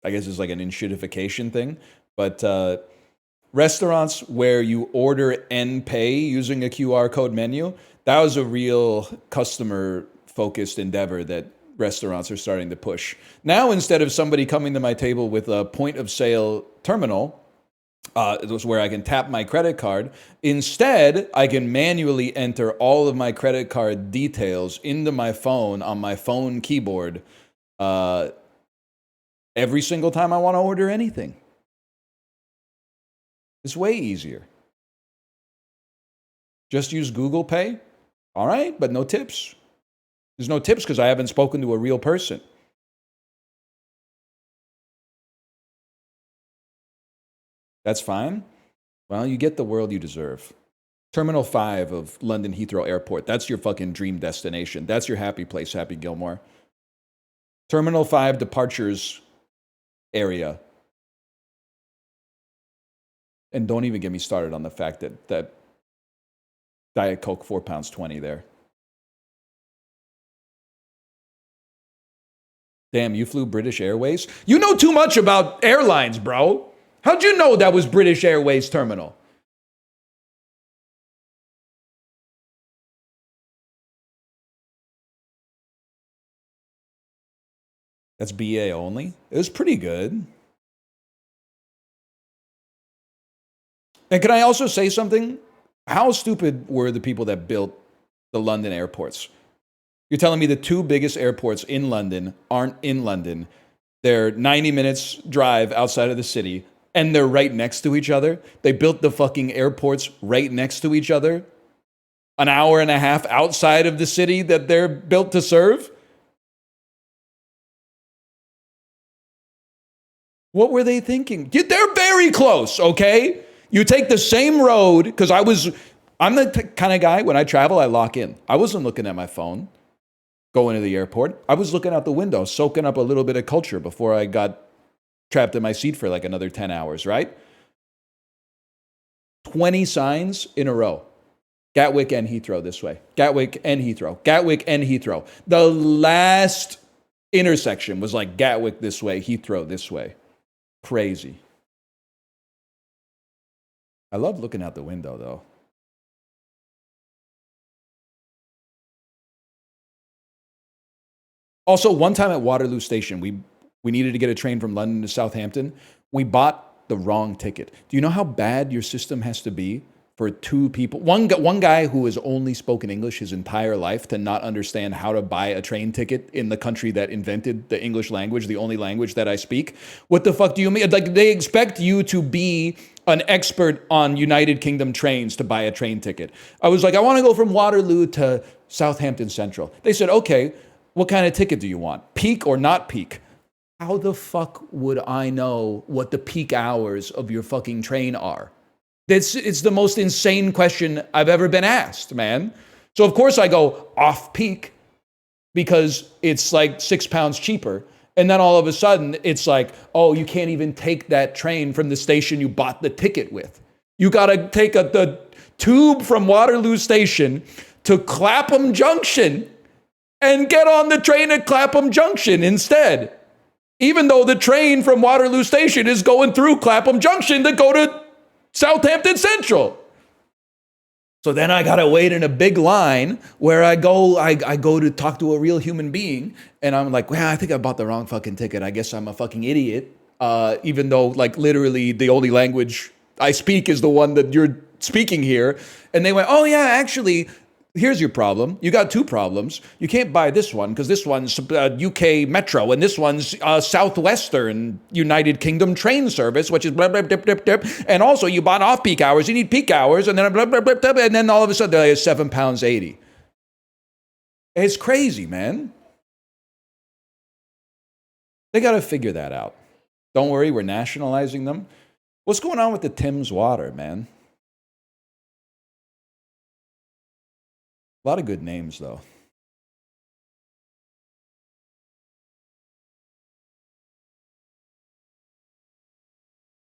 guess it's like an enshittification thing. But restaurants where you order and pay using a QR code menu, that was a real customer focused endeavor that restaurants are starting to push. Now, instead of somebody coming to my table with a point of sale terminal, it was where I can tap my credit card. Instead, I can manually enter all of my credit card details into my phone on my phone keyboard every single time I want to order anything. It's way easier. Just use Google Pay. All right, but no tips. There's no tips because I haven't spoken to a real person. That's fine. Well, you get the world you deserve. Terminal 5 of London Heathrow Airport. That's your fucking dream destination. That's your happy place, Happy Gilmore. Terminal 5 departures area. And don't even get me started on the fact that Diet Coke, £4.20 there. Damn, you flew British Airways? You know too much about airlines, bro. How'd you know that was British Airways terminal? That's BA only? It was pretty good. And can I also say something? How stupid were the people that built the London airports? You're telling me the two biggest airports in London aren't in London. They're 90 minutes drive outside of the city, and they're right next to each other. They built the fucking airports right next to each other, an hour and a half outside of the city that they're built to serve. What were they thinking? They're very close, okay? You take the same road, because I'm the kind of guy, when I travel, I lock in. I wasn't looking at my phone going to the airport. I was looking out the window, soaking up a little bit of culture before I got trapped in my seat for like another 10 hours, right? 20 signs in a row. Gatwick and Heathrow this way. Gatwick and Heathrow. Gatwick and Heathrow. The last intersection was like Gatwick this way, Heathrow this way. Crazy. I love looking out the window, though. Also, one time at Waterloo Station, we needed to get a train from London to Southampton. We bought the wrong ticket. Do you know how bad your system has to be for two people? One guy who has only spoken English his entire life to not understand how to buy a train ticket in the country that invented the English language, the only language that I speak. What the fuck do you mean? Like, they expect you to be an expert on United Kingdom trains to buy a train ticket. I was like, I want to go from Waterloo to Southampton Central. They said, okay, what kind of ticket do you want? Peak or not peak? How the fuck would I know what the peak hours of your fucking train are? It's the most insane question I've ever been asked, man. So of course I go off peak because it's like £6 cheaper. And then all of a sudden it's like, oh, you can't even take that train from the station you bought the ticket with. You got to take the tube from Waterloo Station to Clapham Junction and get on the train at Clapham Junction instead. Even though the train from Waterloo Station is going through Clapham Junction to go to Southampton Central. So then I got to wait in a big line where I go to talk to a real human being. And I'm like, well, I think I bought the wrong fucking ticket. I guess I'm a fucking idiot. Even though, like, literally the only language I speak is the one that you're speaking here. And they went, oh, yeah, actually, here's your problem. You got two problems. You can't buy this one because this one's UK Metro and this one's Southwestern United Kingdom train service, which is blah, blah, blah, blah, blah. And also you bought off-peak hours. You need peak hours. And then blah, blah, blah, blah, and then all of a sudden they're like £7.80. It's crazy, man. They got to figure that out. Don't worry, we're nationalizing them. What's going on with the Thames water, man? A lot of good names, though.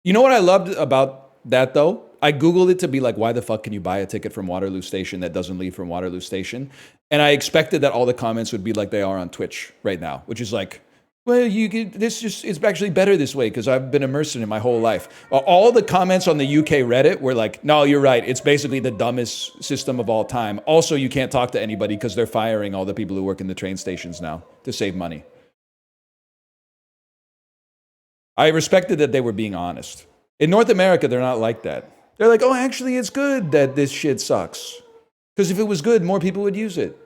You know what I loved about that though? I Googled it to be like, why the fuck can you buy a ticket from Waterloo Station that doesn't leave from Waterloo Station? And I expected that all the comments would be like they are on Twitch right now, which is like, well, it's actually better this way because I've been immersed in it my whole life. All the comments on the UK Reddit were like, no, you're right. It's basically the dumbest system of all time. Also, you can't talk to anybody because they're firing all the people who work in the train stations now to save money. I respected that they were being honest. In North America, they're not like that. They're like, oh, actually, it's good that this shit sucks. Because if it was good, more people would use it.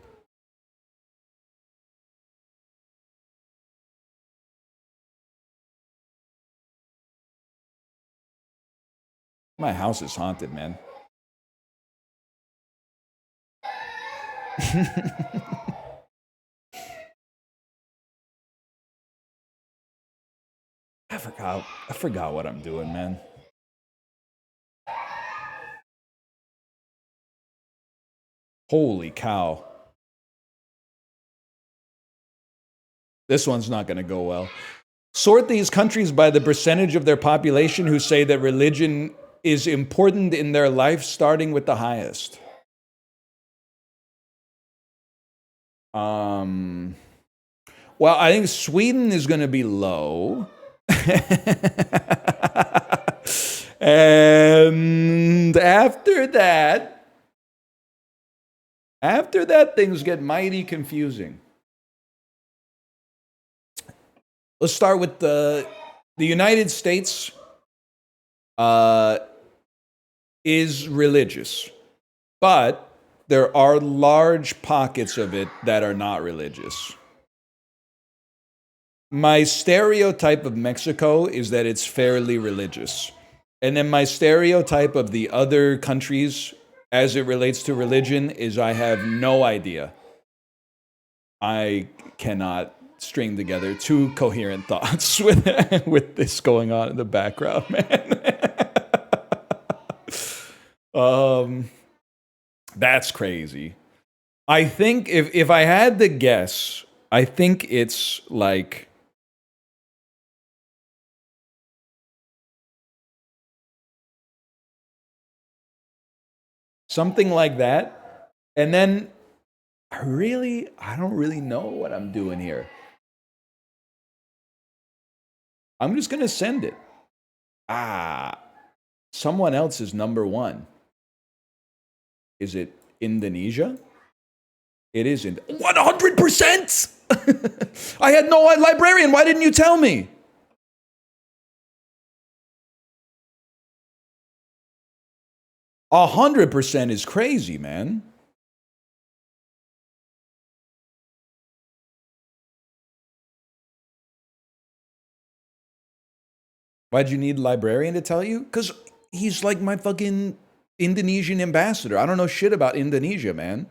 My house is haunted, man. I forgot what I'm doing, man. Holy cow. This one's not going to go well. Sort these countries by the percentage of their population who say that religion is important in their life, starting with the highest. Well, I think Sweden is going to be low. And after that, things get mighty confusing. Let's start with the United States is religious, but there are large pockets of it that are not religious. My stereotype of Mexico is that it's fairly religious. And then my stereotype of the other countries as it relates to religion is I have no idea. I cannot string together two coherent thoughts with this going on in the background, man. That's crazy. I think if I had to guess, I think it's like something like that. And then I don't really know what I'm doing here. I'm just going to send it. Someone else is number one. Is it Indonesia? It isn't. 100%! I had no librarian. Why didn't you tell me? A 100% is crazy, man. Why'd you need a librarian to tell you? Because he's like my fucking Indonesian ambassador. I don't know shit about Indonesia, man.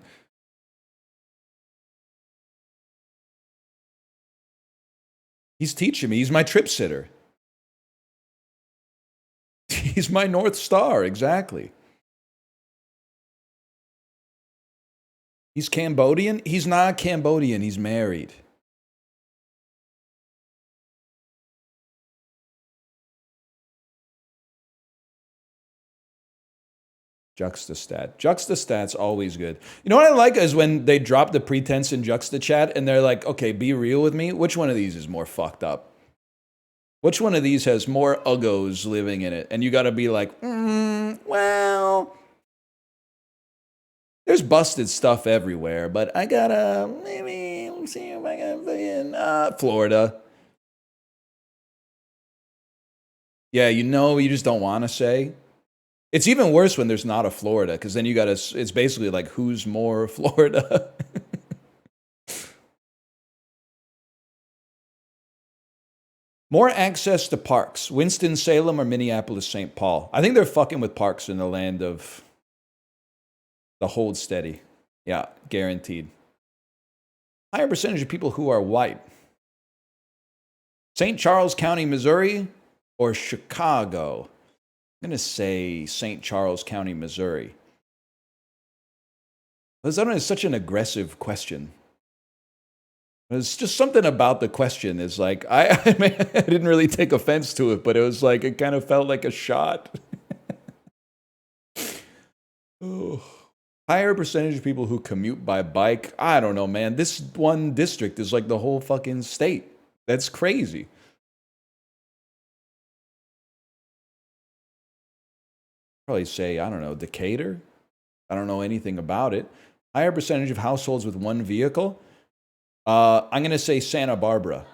He's teaching me. He's my trip sitter. He's my North Star, exactly. He's Cambodian? He's not Cambodian. He's married. Juxtastat. Juxtastat's always good. You know what I like is when they drop the pretense in Juxtachat and they're like, okay, be real with me. Which one of these is more fucked up? Which one of these has more uggos living in it? And you got to be like, well, there's busted stuff everywhere, but I gotta maybe see if I can put in Florida. Yeah, you just don't want to say. It's even worse when there's not a Florida, because then you gotta, it's basically like, who's more Florida? More access to parks, Winston-Salem or Minneapolis-St. Paul? I think they're fucking with parks in the land of the hold steady. Yeah, guaranteed. Higher percentage of people who are white. St. Charles County, Missouri or Chicago? I'm going to say St. Charles County, Missouri. Because that is such an aggressive question. It's just something about the question is like, I mean, I didn't really take offense to it, but it was like, it kind of felt like a shot. Oh. Higher percentage of people who commute by bike. I don't know, man. This one district is like the whole fucking state. That's crazy. Probably say, I don't know, Decatur? I don't know anything about it. Higher percentage of households with one vehicle. I'm going to say Santa Barbara.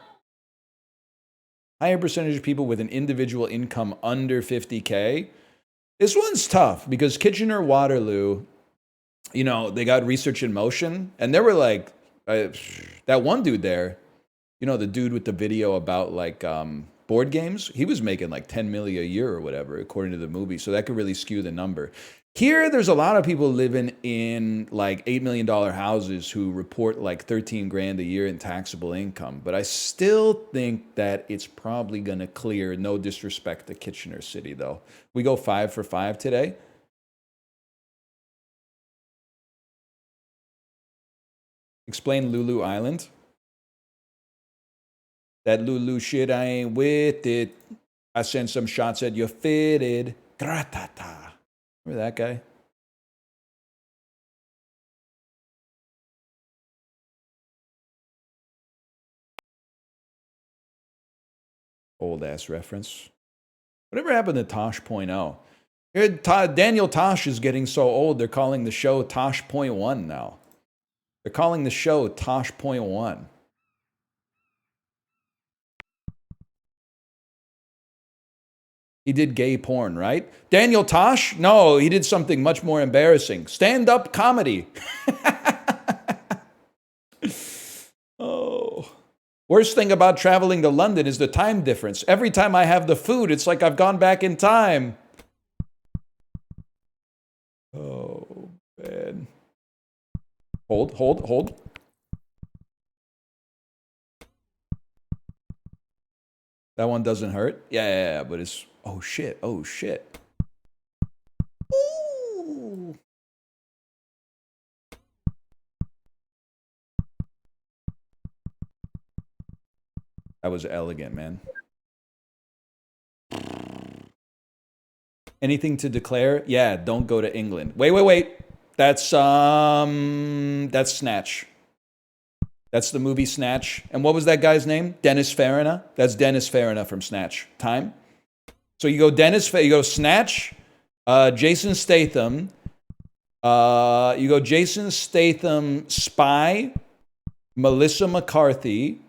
Higher percentage of people with an individual income under 50K. This one's tough because Kitchener-Waterloo, you know, they got research in motion, and there were like, that one dude there, you know, the dude with the video about like board games, he was making like 10 million a year or whatever, according to the movie. So that could really skew the number. Here, there's a lot of people living in like $8 million houses who report like 13 grand a year in taxable income. But I still think that it's probably going to clear. No disrespect to Kitchener City, though. We go 5 for 5 today. Explain Lulu Island. That Lulu shit, I ain't with it. I sent some shots at your fitted. Gratata. Remember that guy? Old ass reference. Whatever happened to Tosh.0? Here, Daniel Tosh is getting so old, they're calling the show Tosh.1 now. They're calling the show Tosh.1. He did gay porn, right? Daniel Tosh? No, he did something much more embarrassing. Stand-up comedy. Oh. Worst thing about traveling to London is the time difference. Every time I have the food, it's like I've gone back in time. Oh, man. Hold. That one doesn't hurt? Yeah, but it's... Oh, shit. Ooh. That was elegant, man. Anything to declare? Yeah, don't go to England. Wait. That's Snatch. That's the movie Snatch. And what was that guy's name? Dennis Farina? That's Dennis Farina from Snatch. Time? So you go Snatch, Jason Statham, you go Jason Statham, Spy, Melissa McCarthy.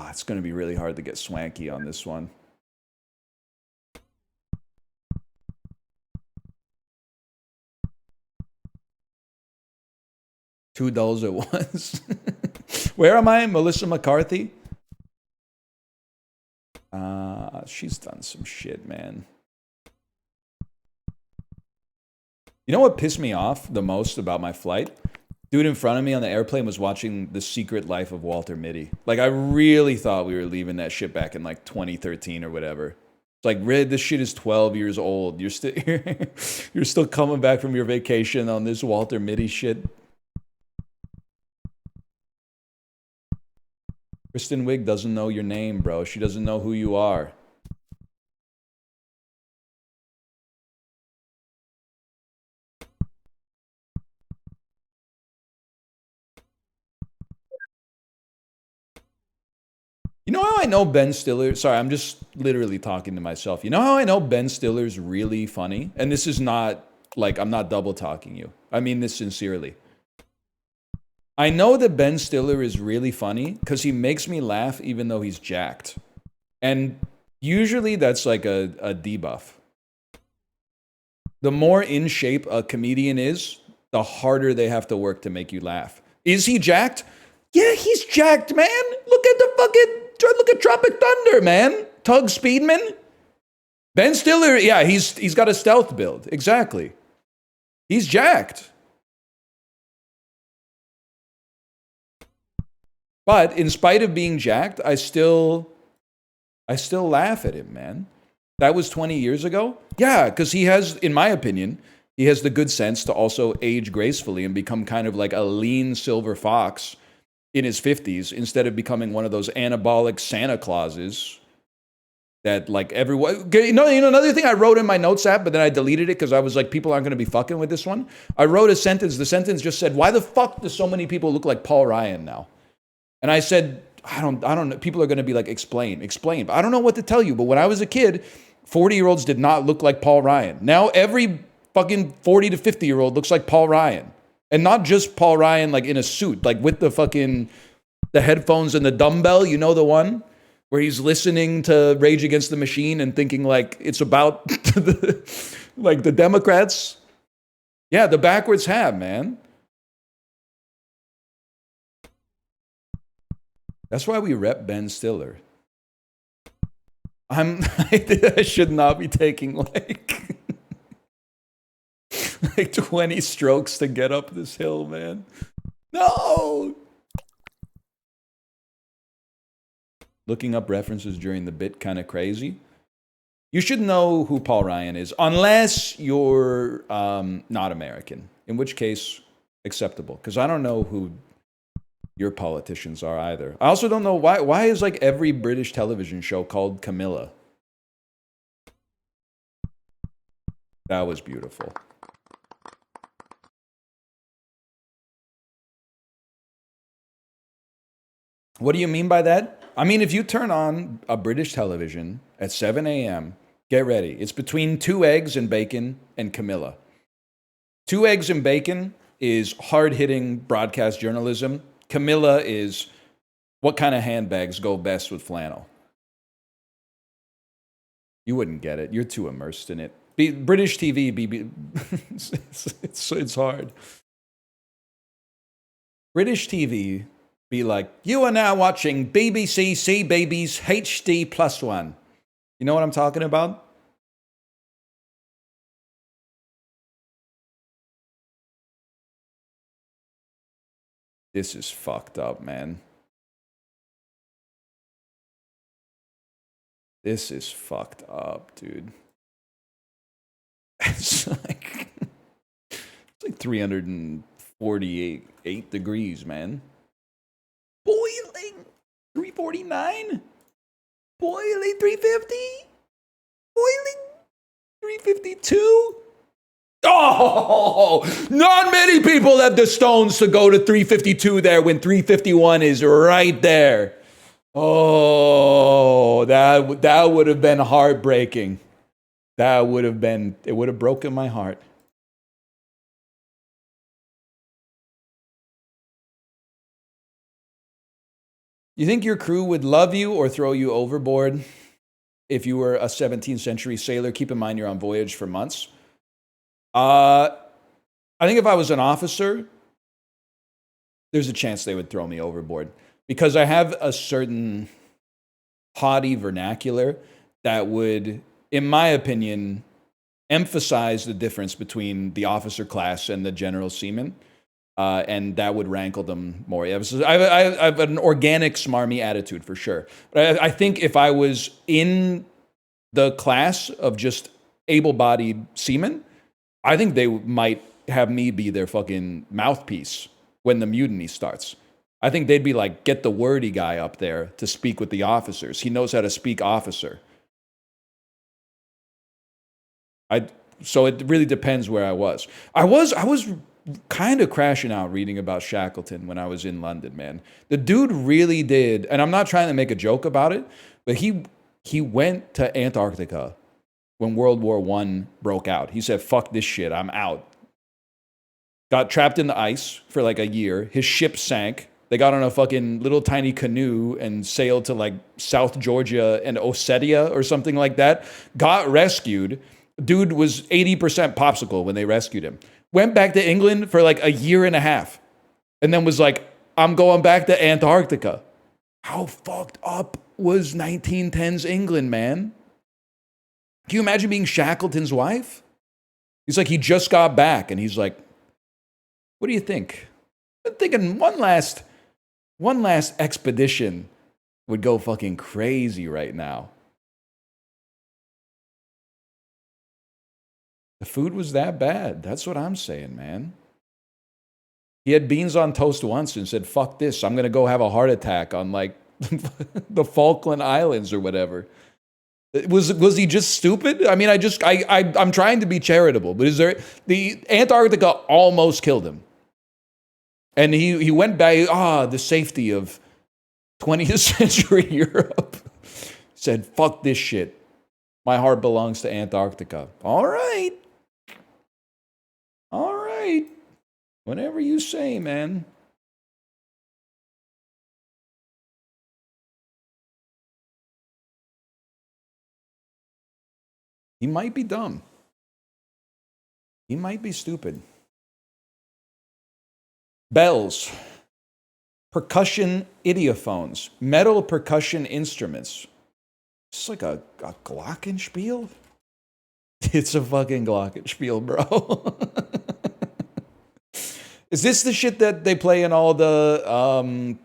It's going to be really hard to get swanky on this one. Two dulls at once. Where am I? Melissa McCarthy? She's done some shit, man. You know what pissed me off the most about my flight? Dude in front of me on the airplane was watching The Secret Life of Walter Mitty. Like, I really thought we were leaving that shit back in like 2013 or whatever. It's like, Red, this shit is 12 years old. You're still coming back from your vacation on this Walter Mitty shit. Kristen Wiig doesn't know your name, bro. She doesn't know who you are. You know how I know Ben Stiller? Sorry, I'm just literally talking to myself. You know how I know Ben Stiller's really funny? And this is not, like, I'm not double talking you. I mean this sincerely. I know that Ben Stiller is really funny because he makes me laugh even though he's jacked. And usually that's like a debuff. The more in shape a comedian is, the harder they have to work to make you laugh. Is he jacked? Yeah, he's jacked, man. Look at Tropic Thunder, man. Tug Speedman. Ben Stiller, yeah, he's got a stealth build. Exactly. He's jacked. But in spite of being jacked, I still laugh at him, man. That was 20 years ago? Yeah, because he has, in my opinion, He has the good sense to also age gracefully and become kind of like a lean silver fox in his 50s instead of becoming one of those anabolic Santa Clauses that like everyone. Another thing I wrote in my notes app, but then I deleted it because I was like, people aren't going to be fucking with this one. I wrote a sentence. The sentence just said, "Why the fuck do so many people look like Paul Ryan now?" And I said, I don't know. People are going to be like, explain. But I don't know what to tell you. But when I was a kid, 40-year-olds did not look like Paul Ryan. Now every fucking 40 to 50-year-old looks like Paul Ryan. And not just Paul Ryan like in a suit, like with the headphones and the dumbbell, you know, the one where he's listening to Rage Against the Machine and thinking like it's about the Democrats. Yeah, the backwards hat, man. That's why we rep Ben Stiller. I should not be taking like 20 strokes to get up this hill, man. No! Looking up references during the bit kind of crazy. You should know who Paul Ryan is, unless you're not American, in which case, acceptable. Because I don't know who your politicians are either. I also don't know why is like every British television show called Camilla? That was beautiful. What do you mean by that? I mean, if you turn on a British television at 7 a.m., get ready. It's between 2 eggs and bacon and Camilla. 2 eggs and bacon is hard-hitting broadcast journalism. Camilla is what kind of handbags go best with flannel. You wouldn't get it. You're too immersed in it. British TV, it's hard. British TV be like, you are now watching BBC C Babies HD +1. You know what I'm talking about? This is fucked up, man. This is fucked up, dude. It's like 348 degrees, man. Boiling 349. Boiling 350. Boiling 352. Oh, not many people have the stones to go to 352 there when 351 is right there. Oh, that would have been heartbreaking. It would have broken my heart. You think your crew would love you or throw you overboard if you were a 17th century sailor? Keep in mind you're on voyage for months. I think if I was an officer, there's a chance they would throw me overboard because I have a certain haughty vernacular that would, in my opinion, emphasize the difference between the officer class and the general seaman. And that would rankle them more. I have an organic, smarmy attitude for sure. But I think if I was in the class of just able-bodied seamen, I think they might have me be their fucking mouthpiece when the mutiny starts. I think they'd be like, get the wordy guy up there to speak with the officers. He knows how to speak officer. So it really depends where I was. I was kind of crashing out reading about Shackleton when I was in London, man. The dude really did, and I'm not trying to make a joke about it, but he went to Antarctica when World War I broke out. He said, fuck this shit, I'm out. Got trapped in the ice for like a year. His ship sank. They got on a fucking little tiny canoe and sailed to like South Georgia and Ossetia or something like that. Got rescued. Dude was 80% popsicle when they rescued him. Went back to England for like a year and a half. And then was like, I'm going back to Antarctica. How fucked up was 1910s England, man? Can you imagine being Shackleton's wife? He's like, he just got back. And he's like, what do you think? I'm thinking one last expedition would go fucking crazy right now. The food was that bad. That's what I'm saying, man. He had beans on toast once and said, fuck this. I'm going to go have a heart attack on like the Falkland Islands or whatever. Was he just stupid? I mean, I'm trying to be charitable, but the Antarctica almost killed him. And he went back, the safety of 20th century Europe. Said, fuck this shit. My heart belongs to Antarctica. All right. All right. Whatever you say, man. He might be dumb. He might be stupid. Bells. Percussion idiophones. Metal percussion instruments. It's like a glockenspiel? It's a fucking glockenspiel, bro. Is this the shit that they play in all the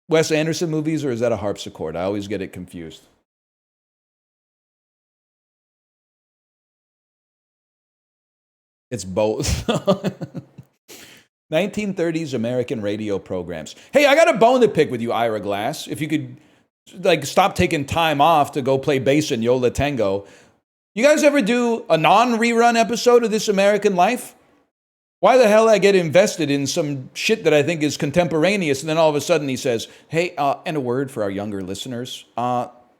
Wes Anderson movies, or is that a harpsichord? I always get it confused. It's both. 1930s American radio programs. Hey, I got a bone to pick with you, Ira Glass. If you could, like, stop taking time off to go play bass in Yola Tango. You guys ever do a non-rerun episode of This American Life? Why the hell I get invested in some shit that I think is contemporaneous, and then all of a sudden he says, hey, and a word for our younger listeners.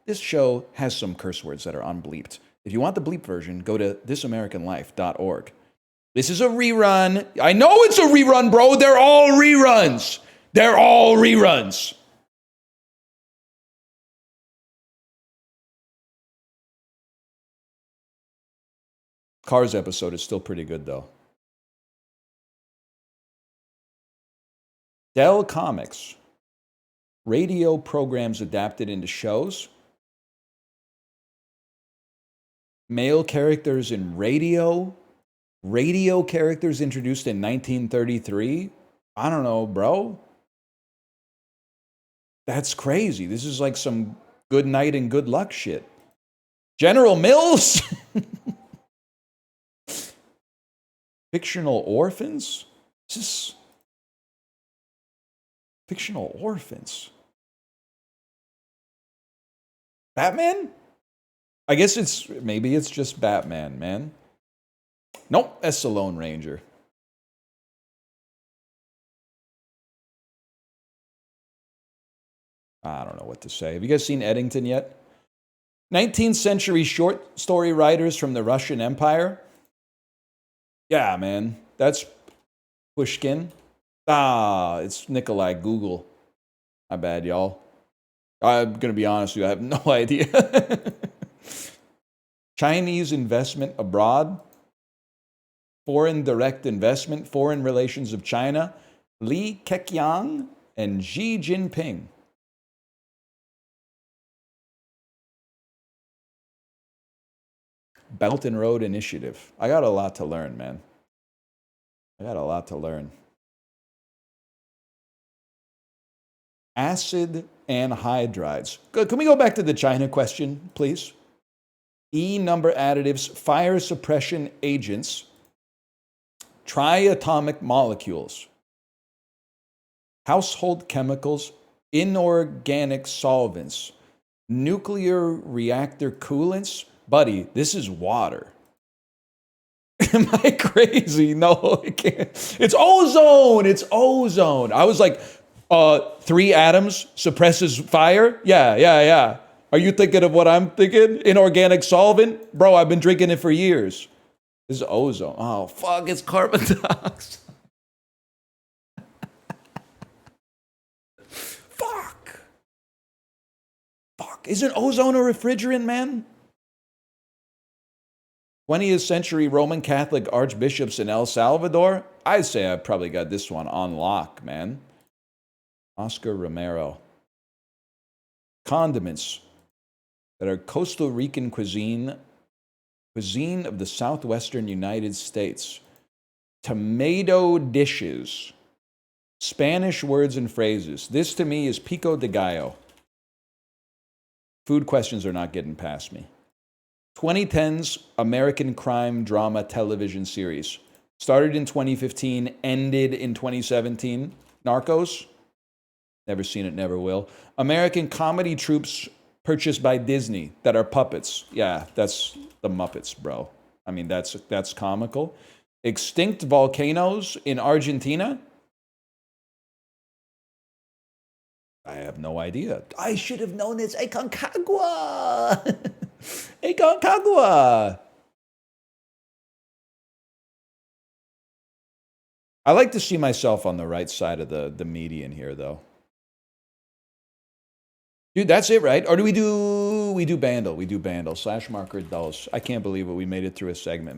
This show has some curse words that are unbleeped. If you want the bleep version, go to thisamericanlife.org. This is a rerun. I know it's a rerun, bro. They're all reruns. They're all reruns. Cars episode is still pretty good, though. Dell Comics. Radio programs adapted into shows. Male characters in radio. Radio characters introduced in 1933. I don't know, bro. That's crazy. This is like some good night and good luck shit. General Mills? Fictional orphans? Is this fictional orphans? Batman? I guess maybe it's just Batman, man. Nope, that's the Lone Ranger. I don't know what to say. Have you guys seen Eddington yet? 19th century short story writers from the Russian Empire. Yeah, man. That's Pushkin. It's Nikolai Google. My bad, y'all. I'm going to be honest with you. I have no idea. Chinese investment abroad. Foreign direct investment. Foreign relations of China. Li Keqiang and Xi Jinping. Belt and Road Initiative. I got a lot to learn, man. I got a lot to learn. Acid anhydrides. Good. Can we go back to the China question, please? E number additives, fire suppression agents, triatomic molecules, household chemicals, inorganic solvents, nuclear reactor coolants. Buddy, this is water. Am I crazy? No, I can't. It's ozone. It's ozone. I was like, 3 atoms suppresses fire? Yeah. Are you thinking of what I'm thinking? Inorganic solvent? Bro, I've been drinking it for years. This is ozone. Oh, fuck, it's carbon dioxide. Fuck. Isn't ozone a refrigerant, man? 20th century Roman Catholic archbishops in El Salvador? I'd say I probably got this one on lock, man. Oscar Romero. Condiments that are Costa Rican cuisine of the southwestern United States. Tomato dishes. Spanish words and phrases. This to me is pico de gallo. Food questions are not getting past me. 2010's American crime drama television series. Started in 2015, ended in 2017. Narcos? Never seen it, never will. American comedy troupes purchased by Disney that are puppets. Yeah, that's the Muppets, bro. I mean, that's comical. Extinct volcanoes in Argentina? I have no idea. I should have known this. Aconcagua! Aconcagua! I like to see myself on the right side of the median here, though. Dude, that's it, right? Or do we do Bandle? We do Bandle. /marker dolls. I can't believe it. We made it through a segment, man.